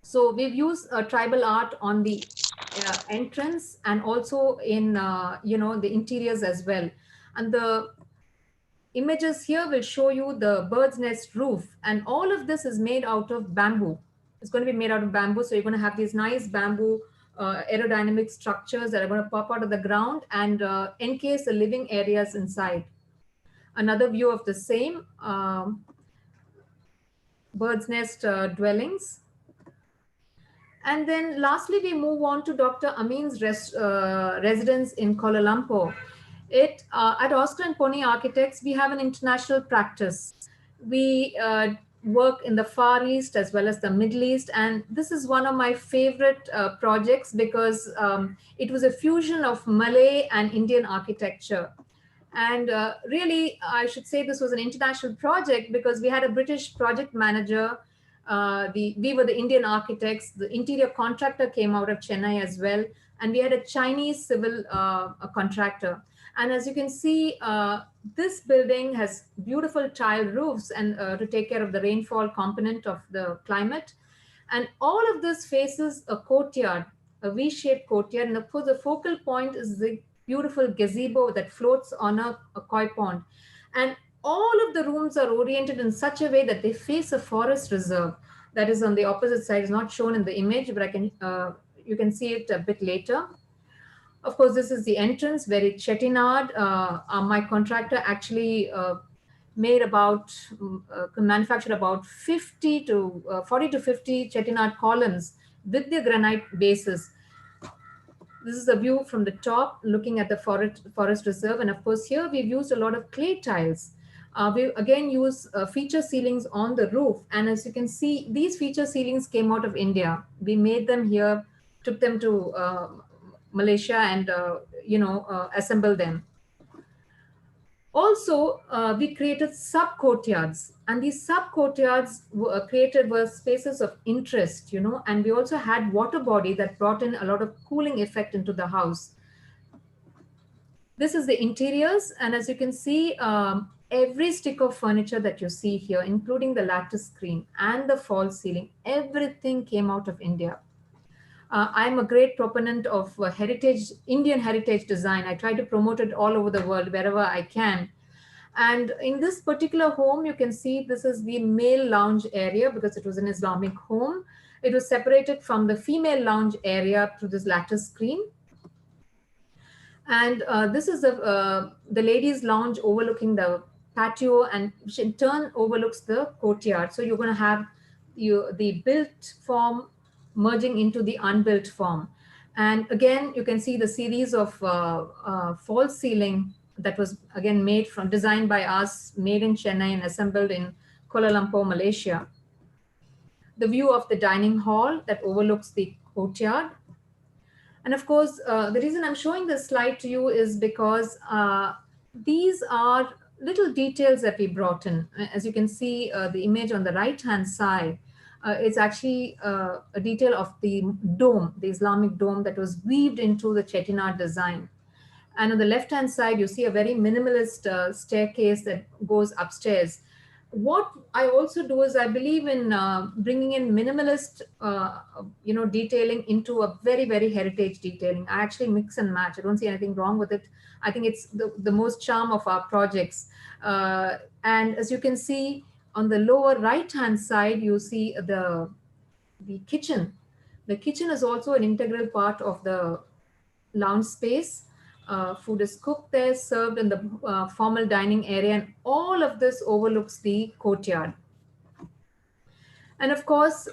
So we've used tribal art on the entrance and also in the interiors as well. And the images here will show you the bird's nest roof, and all of this is made out of bamboo. It's going to be made out of bamboo, so you're going to have these nice bamboo aerodynamic structures that are going to pop out of the ground and encase the living areas inside. Another view of the same bird's nest dwellings. And then lastly, we move on to Dr. Ameen's residence in Kuala Lumpur. At Oscar and Ponni Architects, we have an international practice. We work in the Far East as well as the Middle East. And this is one of my favorite projects because it was a fusion of Malay and Indian architecture. And really, I should say this was an international project because we had a British project manager. We were the Indian architects. The interior contractor came out of Chennai as well. And we had a Chinese civil contractor. And as you can see, this building has beautiful tiled roofs and to take care of the rainfall component of the climate. And all of this faces a courtyard, a V-shaped courtyard. And of course, the focal point is the beautiful gazebo that floats on a koi pond. And all of the rooms are oriented in such a way that they face a forest reserve that is on the opposite side. It's not shown in the image, but you can see it a bit later. Of course, this is the entrance where it's Chettinad. My contractor actually manufactured about 40 to 50 Chettinad columns with the granite bases. This is a view from the top looking at the forest reserve. And of course, here we've used a lot of clay tiles. We again use feature ceilings on the roof. And as you can see, these feature ceilings came out of India. We made them here, took them to Malaysia and, assembled them. Also, we created sub-courtyards, and these sub-courtyards were spaces of interest, and we also had water body that brought in a lot of cooling effect into the house. This is the interiors, and as you can see, every stick of furniture that you see here, including the lattice screen and the false ceiling, everything came out of India. I'm a great proponent of Indian heritage design. I try to promote it all over the world wherever I can. And in this particular home, you can see this is the male lounge area because it was an Islamic home. It was separated from the female lounge area through this lattice screen. And this is the ladies' lounge overlooking the patio, and which in turn overlooks the courtyard. So you're going to have the built form merging into the unbuilt form. And again, you can see the series of false ceiling that was again designed by us, made in Chennai and assembled in Kuala Lumpur, Malaysia. The view of the dining hall that overlooks the courtyard. And of course, the reason I'm showing this slide to you is because these are little details that we brought in. As you can see, the image on the right-hand side, it's actually a detail of the dome, the Islamic dome that was weaved into the Chettinad design. And on the left-hand side, you see a very minimalist staircase that goes upstairs. What I also do is I believe in bringing in minimalist, detailing into a very, very heritage detailing. I actually mix and match. I don't see anything wrong with it. I think it's the most charm of our projects. And as you can see, on the lower right-hand side, you see the kitchen. The kitchen is also an integral part of the lounge space. Food is cooked there, served in the formal dining area, and all of this overlooks the courtyard. And of course,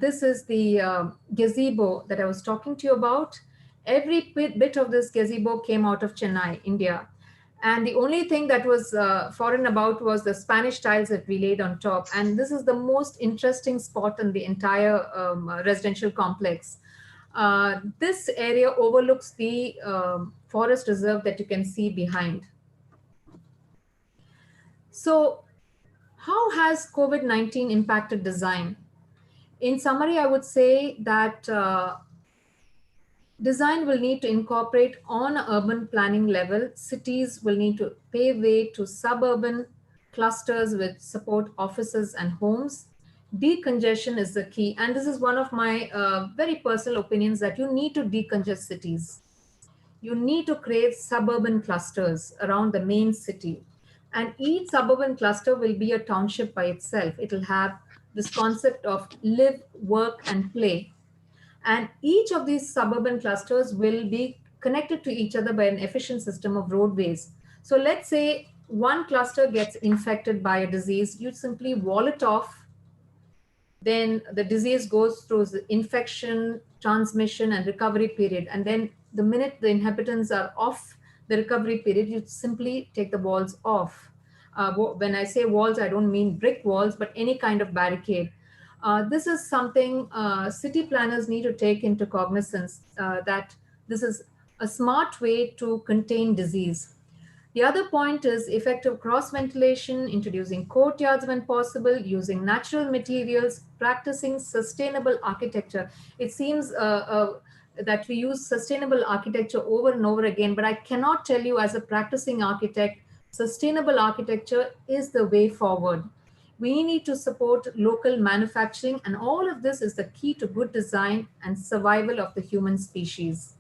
this is the gazebo that I was talking to you about. Every bit of this gazebo came out of Chennai, India. And the only thing that was foreign about was the Spanish tiles that we laid on top. And this is the most interesting spot in the entire residential complex. This area overlooks the forest reserve that you can see behind. So, how has COVID-19 impacted design? In summary, I would say that design will need to incorporate on an urban planning level. Cities will need to pave way to suburban clusters with support offices and homes. Decongestion is the key. And this is one of my very personal opinions, that you need to decongest cities. You need to create suburban clusters around the main city. And each suburban cluster will be a township by itself. It will have this concept of live, work, and play. And each of these suburban clusters will be connected to each other by an efficient system of roadways. So let's say one cluster gets infected by a disease, you simply wall it off. Then the disease goes through the infection, transmission, and recovery period. And then the minute the inhabitants are off the recovery period, you simply take the walls off. When I say walls, I don't mean brick walls, but any kind of barricade. This is something city planners need to take into cognizance, that this is a smart way to contain disease. The other point is effective cross ventilation, introducing courtyards when possible, using natural materials, practicing sustainable architecture. It seems that we use sustainable architecture over and over again, but I cannot tell you as a practicing architect, sustainable architecture is the way forward. We need to support local manufacturing, and all of this is the key to good design and survival of the human species.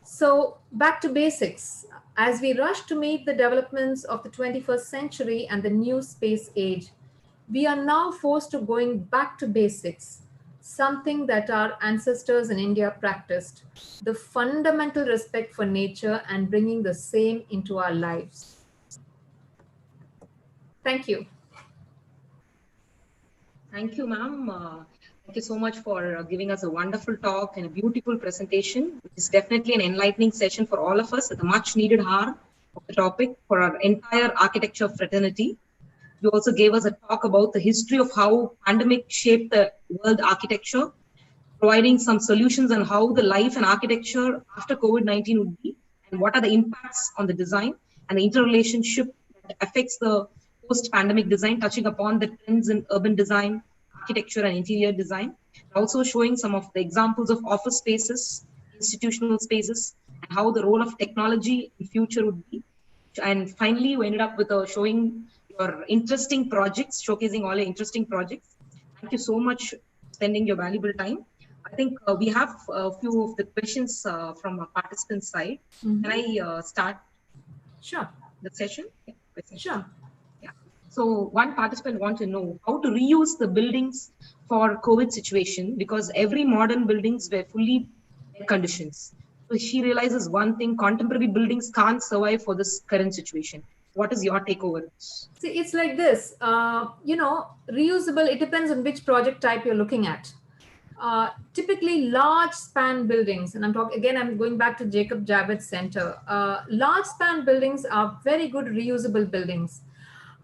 So back to basics. As we rush to meet the developments of the 21st century and the new space age, we are now forced to going back to basics, something that our ancestors in India practiced, the fundamental respect for nature and bringing the same into our lives. Thank you. Thank you, ma'am. Thank you so much for giving us a wonderful talk and a beautiful presentation. It's definitely an enlightening session for all of us at the much needed hour of the topic for our entire architecture fraternity. You also gave us a talk about the history of how pandemic shaped the world architecture, providing some solutions on how the life and architecture after COVID-19 would be, and what are the impacts on the design and the interrelationship that affects the post-pandemic design, touching upon the trends in urban design, architecture, and interior design. Also showing some of the examples of office spaces, institutional spaces, and how the role of technology in future would be. And finally, we ended up with showing your interesting projects, showcasing all your interesting projects. Thank you so much for spending your valuable time. I think we have a few of the questions from our participants' side. Can I start? Sure. The session? Yeah, sure. Yeah. So one participant wants to know how to reuse the buildings for COVID situation, because every modern buildings were fully air conditions. So she realizes one thing: contemporary buildings can't survive for this current situation. What is your take over this? See, it's like this, reusable, it depends on which project type you're looking at. Typically large span buildings, and I'm going back to Jacob Javits Center. Large span buildings are very good reusable buildings.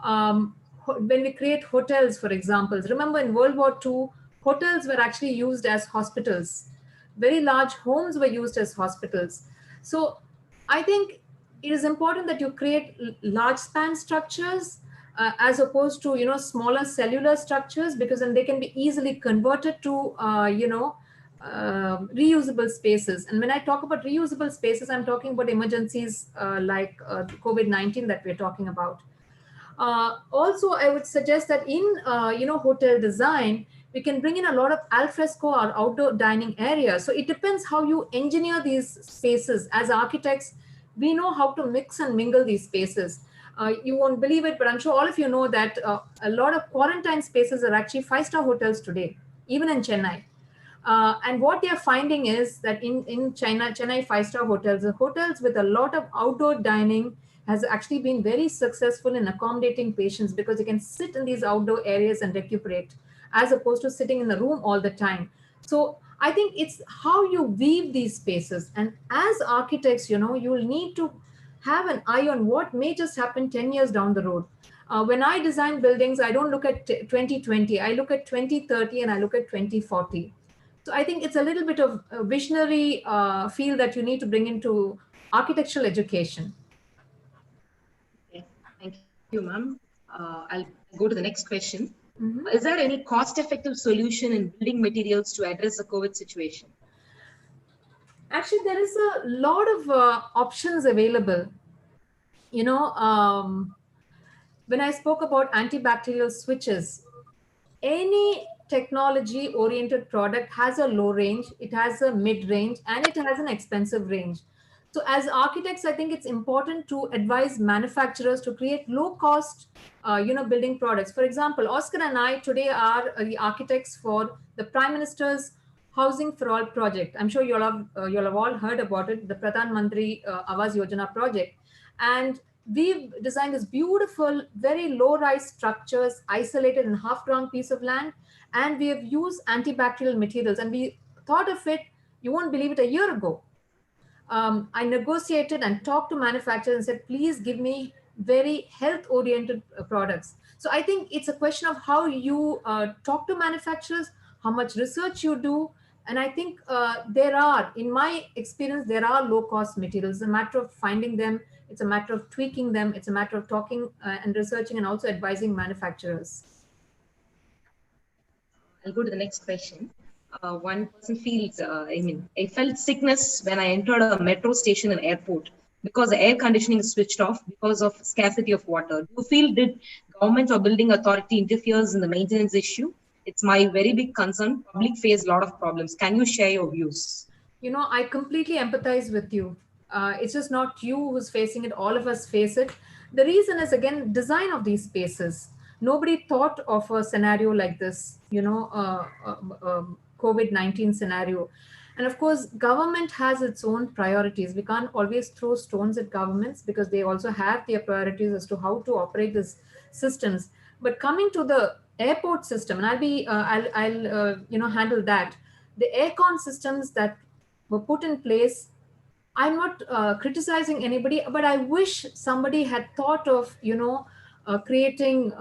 When we create hotels, for example, remember in World War II, hotels were actually used as hospitals. Very large homes were used as hospitals. So I think it is important that you create large span structures as opposed to smaller cellular structures, because then they can be easily converted to reusable spaces. And when I talk about reusable spaces, I'm talking about emergencies like COVID-19 that we're talking about. Also, I would suggest that in hotel design, we can bring in a lot of alfresco or outdoor dining areas. So it depends how you engineer these spaces. As architects, we know how to mix and mingle these spaces. You won't believe it, but I'm sure all of you know that a lot of quarantine spaces are actually 5-star hotels today, even in Chennai. And what they're finding is that in Chennai five-star hotels, the hotels with a lot of outdoor dining has actually been very successful in accommodating patients because they can sit in these outdoor areas and recuperate as opposed to sitting in the room all the time. So I think it's how you weave these spaces. And as architects, you'll need to have an eye on what may just happen 10 years down the road. When I design buildings, I don't look at 2020, I look at 2030 and I look at 2040. So I think it's a little bit of a visionary feel that you need to bring into architectural education. Okay. Thank you, ma'am. I'll go to the next question. Is there any cost-effective solution in building materials to address the COVID situation? Actually, there is a lot of options available. When I spoke about antibacterial switches, any technology-oriented product has a low range, it has a mid-range, and it has an expensive range. So as architects, I think it's important to advise manufacturers to create low-cost, building products. For example, Oscar and I today are the architects for the Prime Minister's Housing for All project. I'm sure you'll have all heard about it, the Pradhan Mantri Awas Yojana project. And we've designed this beautiful, very low-rise structures isolated in half-ground piece of land. And we have used antibacterial materials. And we thought of it, you won't believe it, a year ago. I negotiated and talked to manufacturers and said, please give me very health-oriented products. So I think it's a question of how you talk to manufacturers, how much research you do. And I think in my experience, there are low-cost materials. It's a matter of finding them. It's a matter of tweaking them. It's a matter of talking and researching and also advising manufacturers. I'll go to the next question. One person feels, I felt sickness when I entered a metro station and airport because the air conditioning is switched off because of scarcity of water. Do you feel did government or building authority interferes in the maintenance issue? It's my very big concern. Public face a lot of problems. Can you share your views? I completely empathize with you. It's just not you who's facing it. All of us face it. The reason is, again, design of these spaces. Nobody thought of a scenario like this, COVID-19 scenario. And of course, government has its own priorities. We can't always throw stones at governments because they also have their priorities as to how to operate these systems. But coming to the airport system, and I'll handle that. The aircon systems that were put in place, I'm not criticizing anybody, but I wish somebody had thought of, creating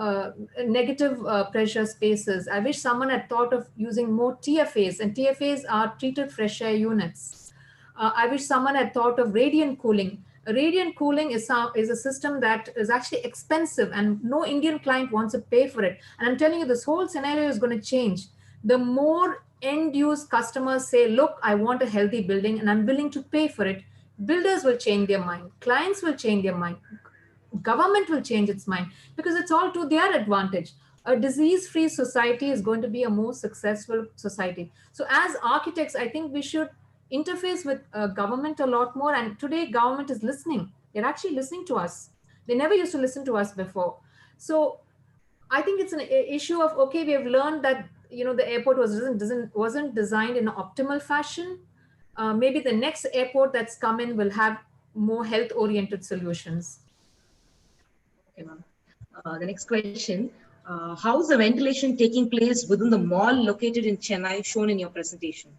negative pressure spaces. I wish someone had thought of using more TFAs, and TFAs are treated fresh air units. I wish someone had thought of radiant cooling. Radiant cooling is a system that is actually expensive and no Indian client wants to pay for it. And I'm telling you, this whole scenario is going to change. The more end-use customers say, look, I want a healthy building and I'm willing to pay for it, builders will change their mind. Clients will change their mind. Government will change its mind because it's all to their advantage. A disease-free society is going to be a more successful society. So as architects, I think we should interface with government a lot more. And today government is listening. They're actually listening to us. They never used to listen to us before. So I think it's an issue of, okay, we have learned that, the airport wasn't designed in an optimal fashion. Maybe the next airport that's come in will have more health-oriented solutions. Okay, ma'am. The next question. How is the ventilation taking place within the mall located in Chennai shown in your presentation?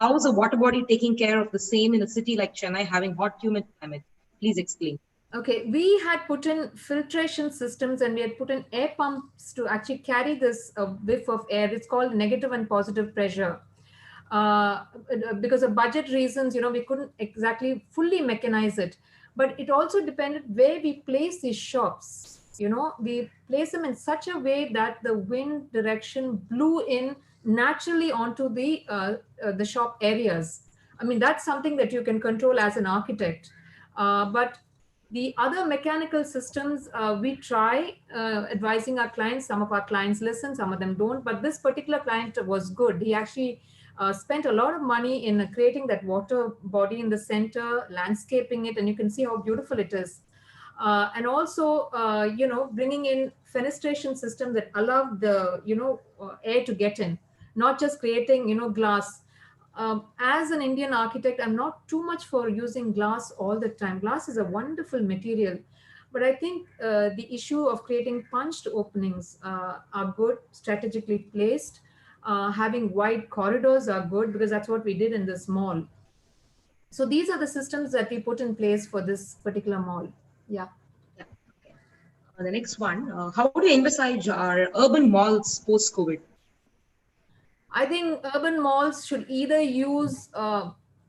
How is the water body taking care of the same in a city like Chennai having hot, humid climate? Please explain. Okay, we had put in filtration systems and we had put in air pumps to actually carry this whiff of air. It's called negative and positive pressure. Because of budget reasons, we couldn't exactly fully mechanize it. But it also depended where we place these shops. We place them in such a way that the wind direction blew in naturally onto the shop areas. I mean, that's something that you can control as an architect. But the other mechanical systems, we try advising our clients. Some of our clients listen, some of them don't. But this particular client was good. He actually spent a lot of money in creating that water body in the center, landscaping it, and you can see how beautiful it is. And also, bringing in fenestration systems that allow the, air to get in, not just creating, glass. as an Indian architect, I'm not too much for using glass all the time. Glass is a wonderful material, but I think the issue of creating punched openings are good, strategically placed. Having wide corridors are good because that's what we did in this mall. So these are the systems that we put in place for this particular mall. Yeah. Yeah. Okay. The next one, how do you envisage our urban malls post-COVID? I think urban malls should either use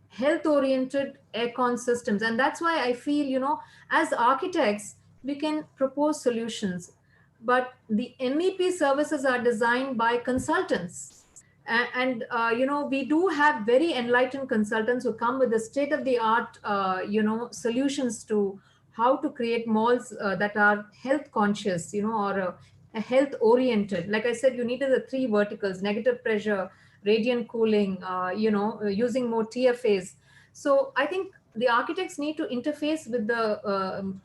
health-oriented aircon systems. And that's why I feel, as architects, we can propose solutions. But the MEP services are designed by consultants. And we do have very enlightened consultants who come with the state-of-the-art, solutions to how to create malls that are health conscious, or health oriented. Like I said, you needed the 3 verticals: negative pressure, radiant cooling, using more TFAs. So I think the architects need to interface with the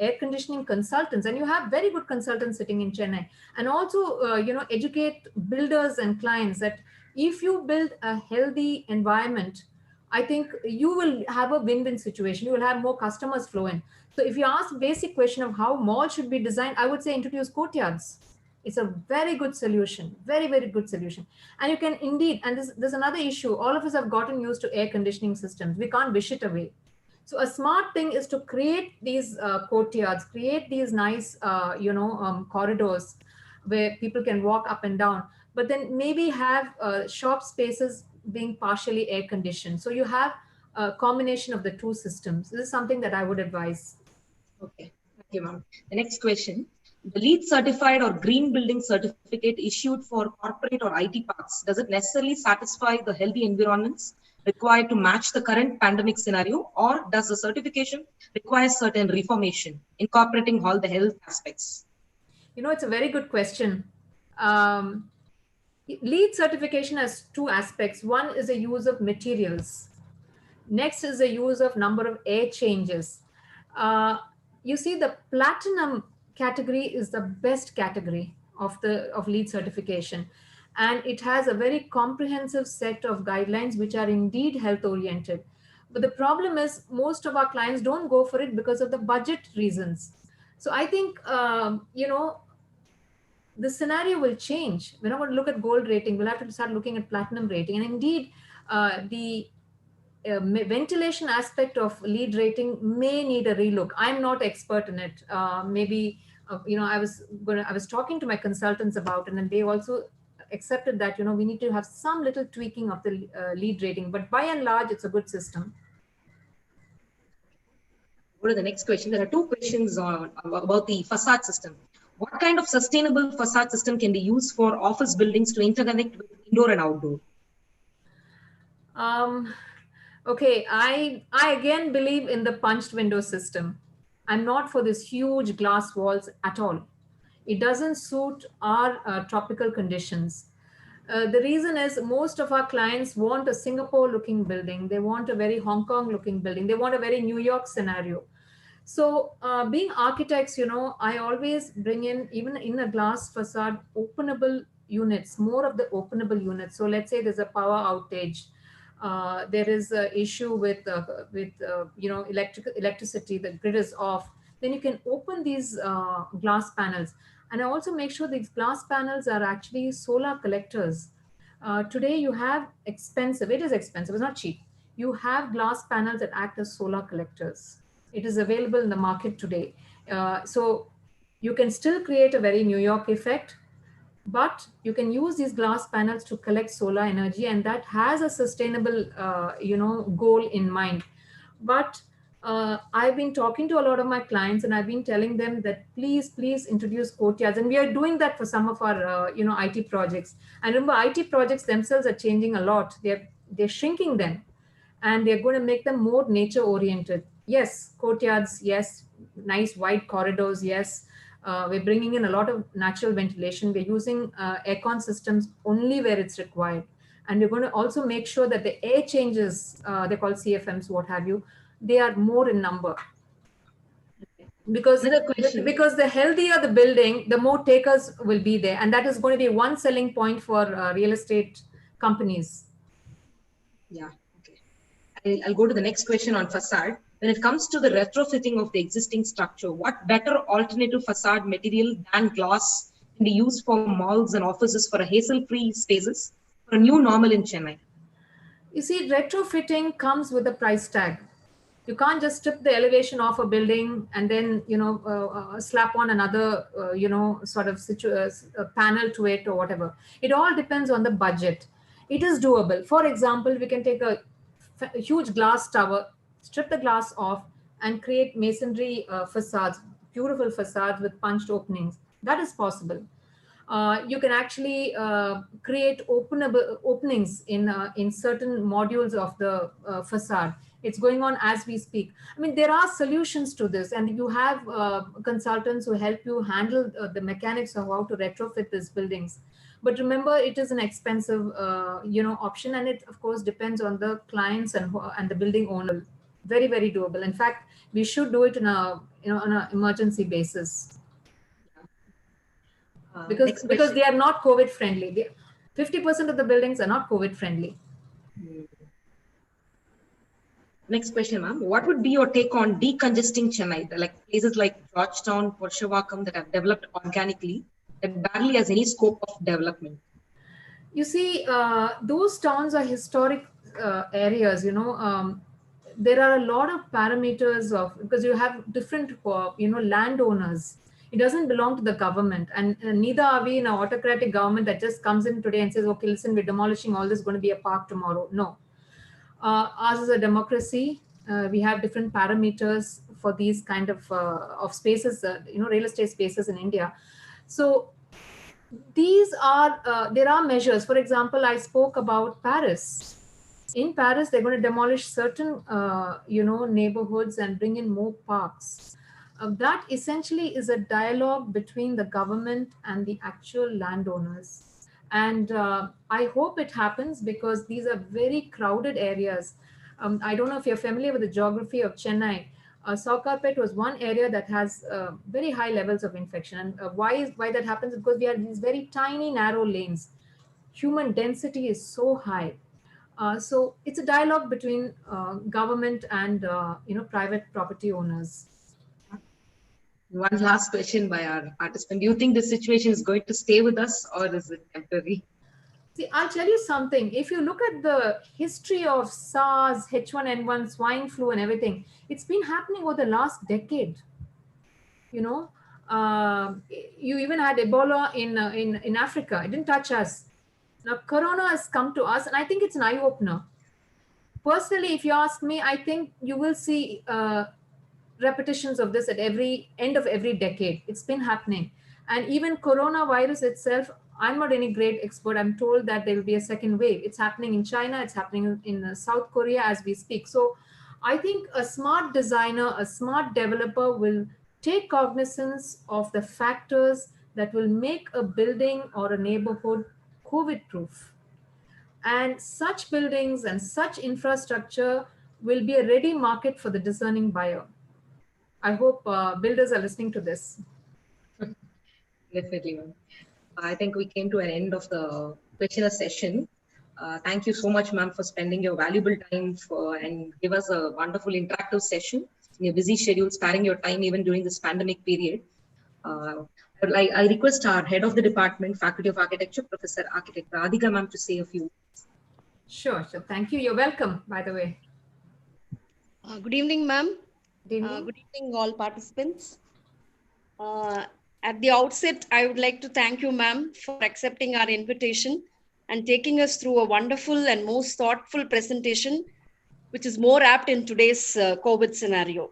air conditioning consultants, and you have very good consultants sitting in Chennai. And also, educate builders and clients that if you build a healthy environment, I think you will have a win-win situation. You will have more customers flow in. So if you ask basic question of how malls should be designed, I would say introduce courtyards. It's a very good solution, very, very good solution. And you can indeed, and there's another issue. All of us have gotten used to air conditioning systems. We can't wish it away. So a smart thing is to create these courtyards, create these nice, corridors where people can walk up and down, but then maybe have shop spaces being partially air conditioned. So you have a combination of the 2 systems. This is something that I would advise. Okay, thank you, ma'am. The next question. The LEED certified or green building certificate issued for corporate or IT parks, does it necessarily satisfy the healthy environments required to match the current pandemic scenario, or does the certification require certain reformation, incorporating all the health aspects? It's a very good question. LEED certification has 2 aspects. One is the use of materials. Next is the use of number of air changes. You see, the platinum category is the best category of LEED certification, and it has a very comprehensive set of guidelines which are indeed health oriented. But the problem is most of our clients don't go for it because of the budget reasons. So I think the scenario will change. We're not going to look at gold rating. We'll have to start looking at platinum rating. And indeed, the ventilation aspect of LEED rating may need a relook. I'm not expert in it. Maybe, I was talking to my consultants about it, and they also accepted that, we need to have some little tweaking of the LEED rating. But by and large, it's a good system. Go to the next question. There are 2 questions about the facade system. What kind of sustainable facade system can be used for office buildings to interconnect with indoor and outdoor? Okay, I again believe in the punched window system. I'm not for this huge glass walls at all. It doesn't suit our tropical conditions. The reason is most of our clients want a Singapore looking building. They want a very Hong Kong looking building. They want a very New York scenario. So being architects, I always bring in, even in a glass facade, openable units, more of the openable units. So let's say there's a power outage. There is an issue with electricity, the grid is off. Then you can open these glass panels. And I also make sure these glass panels are actually solar collectors. Today you have expensive, it is expensive, it's not cheap. You have glass panels that act as solar collectors. It is available in the market today. So you can still create a very New York effect, but you can use these glass panels to collect solar energy, and that has a sustainable, goal in mind. But I've been talking to a lot of my clients, and I've been telling them that please introduce courtyards, and we are doing that for some of our, IT projects. And remember, IT projects themselves are changing a lot. They're shrinking them, and they're going to make them more nature oriented. Yes, courtyards, yes, nice wide corridors, yes. We're bringing in a lot of natural ventilation. We're using aircon systems only where it's required. And we're going to also make sure that the air changes, they're called CFMs, what have you, they are more in number. Because the healthier the building, the more takers will be there. And that is going to be one selling point for real estate companies. Yeah. I'll go to the next question on facade. When it comes to the retrofitting of the existing structure, what better alternative facade material than glass can be used for malls and offices for a hassle-free spaces for a new normal in Chennai? You see, retrofitting comes with a price tag. You can't just strip the elevation off a building and then, slap on another, sort of panel to it or whatever. It all depends on the budget. It is doable. For example, we can take a huge glass tower, strip the glass off, and create masonry facades, beautiful facades with punched openings. That is possible. You can actually create openings in certain modules of the facade. It's going on as we speak. I mean, there are solutions to this, and you have consultants who help you handle the mechanics of how to retrofit these buildings. But remember, it is an expensive, option, and it of course depends on the clients and the building owner. Very, very doable. In fact, we should do it on an emergency basis. Because they are not COVID friendly. 50% of the buildings are not COVID friendly. Next question, ma'am. What would be your take on decongesting Chennai? Like places like Georgetown, Porshavakkam that have developed organically that barely has any scope of development. You see, those towns are historic areas. There are a lot of parameters because you have different, landowners. It doesn't belong to the government, and neither are we in an autocratic government that just comes in today and says, okay, listen, we're demolishing all this, going to be a park tomorrow. No. Ours is a democracy. We have different parameters for these kind of spaces, real estate spaces in India. So these are, there are measures. For example, I spoke about Paris. In Paris, they're going to demolish certain, neighborhoods and bring in more parks. That essentially is a dialogue between the government and the actual landowners. And I hope it happens because these are very crowded areas. I don't know if you're familiar with the geography of Chennai. Saukarpet was one area that has very high levels of infection. And why that happens? Because we have these very tiny, narrow lanes. Human density is so high. So it's a dialogue between government and private property owners. One last question by our participant. Do you think this situation is going to stay with us or is it temporary? See, I'll tell you something. If you look at the history of SARS, H1N1, swine flu and everything, it's been happening over the last decade. You even had Ebola in Africa. It didn't touch us. Now, Corona has come to us, and I think it's an eye-opener. Personally, if you ask me, I think you will see repetitions of this at every end of every decade. It's been happening. And even coronavirus itself, I'm not any great expert. I'm told that there will be a second wave. It's happening in China. It's happening in South Korea as we speak. So I think a smart designer, a smart developer will take cognizance of the factors that will make a building or a neighborhood COVID-proof. And such buildings and such infrastructure will be a ready market for the discerning buyer. I hope builders are listening to this. Definitely, ma'am. I think we came to an end of the questionnaire session. Thank you so much, ma'am, for spending your valuable time and give us a wonderful interactive session in your busy schedule, sparing your time even during this pandemic period. I request our head of the department, Faculty of Architecture, Professor Architect Radhika, ma'am, to say a few words. Sure. Thank you. You're welcome, by the way. Good evening, ma'am. Good evening. Good evening, all participants. At the outset, I would like to thank you, ma'am, for accepting our invitation and taking us through a wonderful and most thoughtful presentation, which is more apt in today's COVID scenario.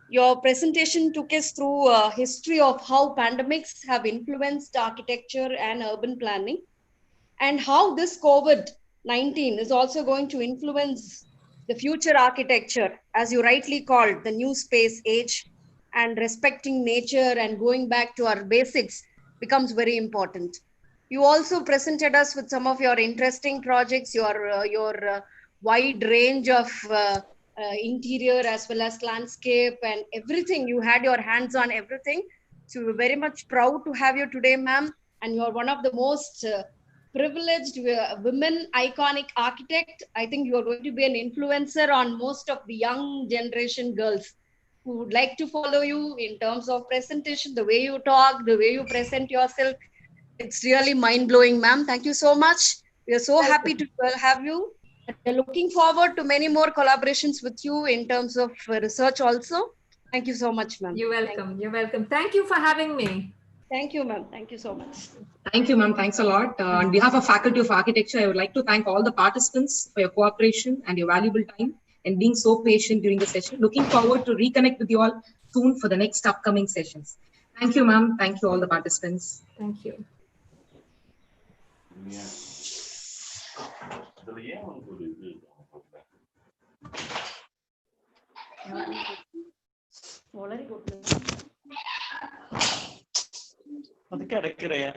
Your presentation took us through a history of how pandemics have influenced architecture and urban planning, and how this COVID-19 is also going to influence the future architecture, as you rightly called, the new space age, and respecting nature and going back to our basics becomes very important. You also presented us with some of your interesting projects, your wide range of interior as well as landscape and everything. You had your hands on everything. So we're very much proud to have you today, ma'am. And you're one of the most privileged women iconic architect. I think you are going to be an influencer on most of the young generation girls who would like to follow you in terms of presentation, the way you talk, the way you present yourself. It's really mind-blowing, ma'am. Thank you so much. We are so happy to have you. We're looking forward to many more collaborations with you in terms of research also. Thank you so much, ma'am. You're welcome. You're welcome. Thank you for having me. Thank you, ma'am. Thank you so much. Thank you, ma'am. Thanks a lot. On behalf of Faculty of Architecture, I would like to thank all the participants for your cooperation and your valuable time and being so patient during the session. Looking forward to reconnect with you all soon for the next upcoming sessions. Thank you, ma'am. Thank you, all the participants. Thank you. അത് കിടക്കിടയാ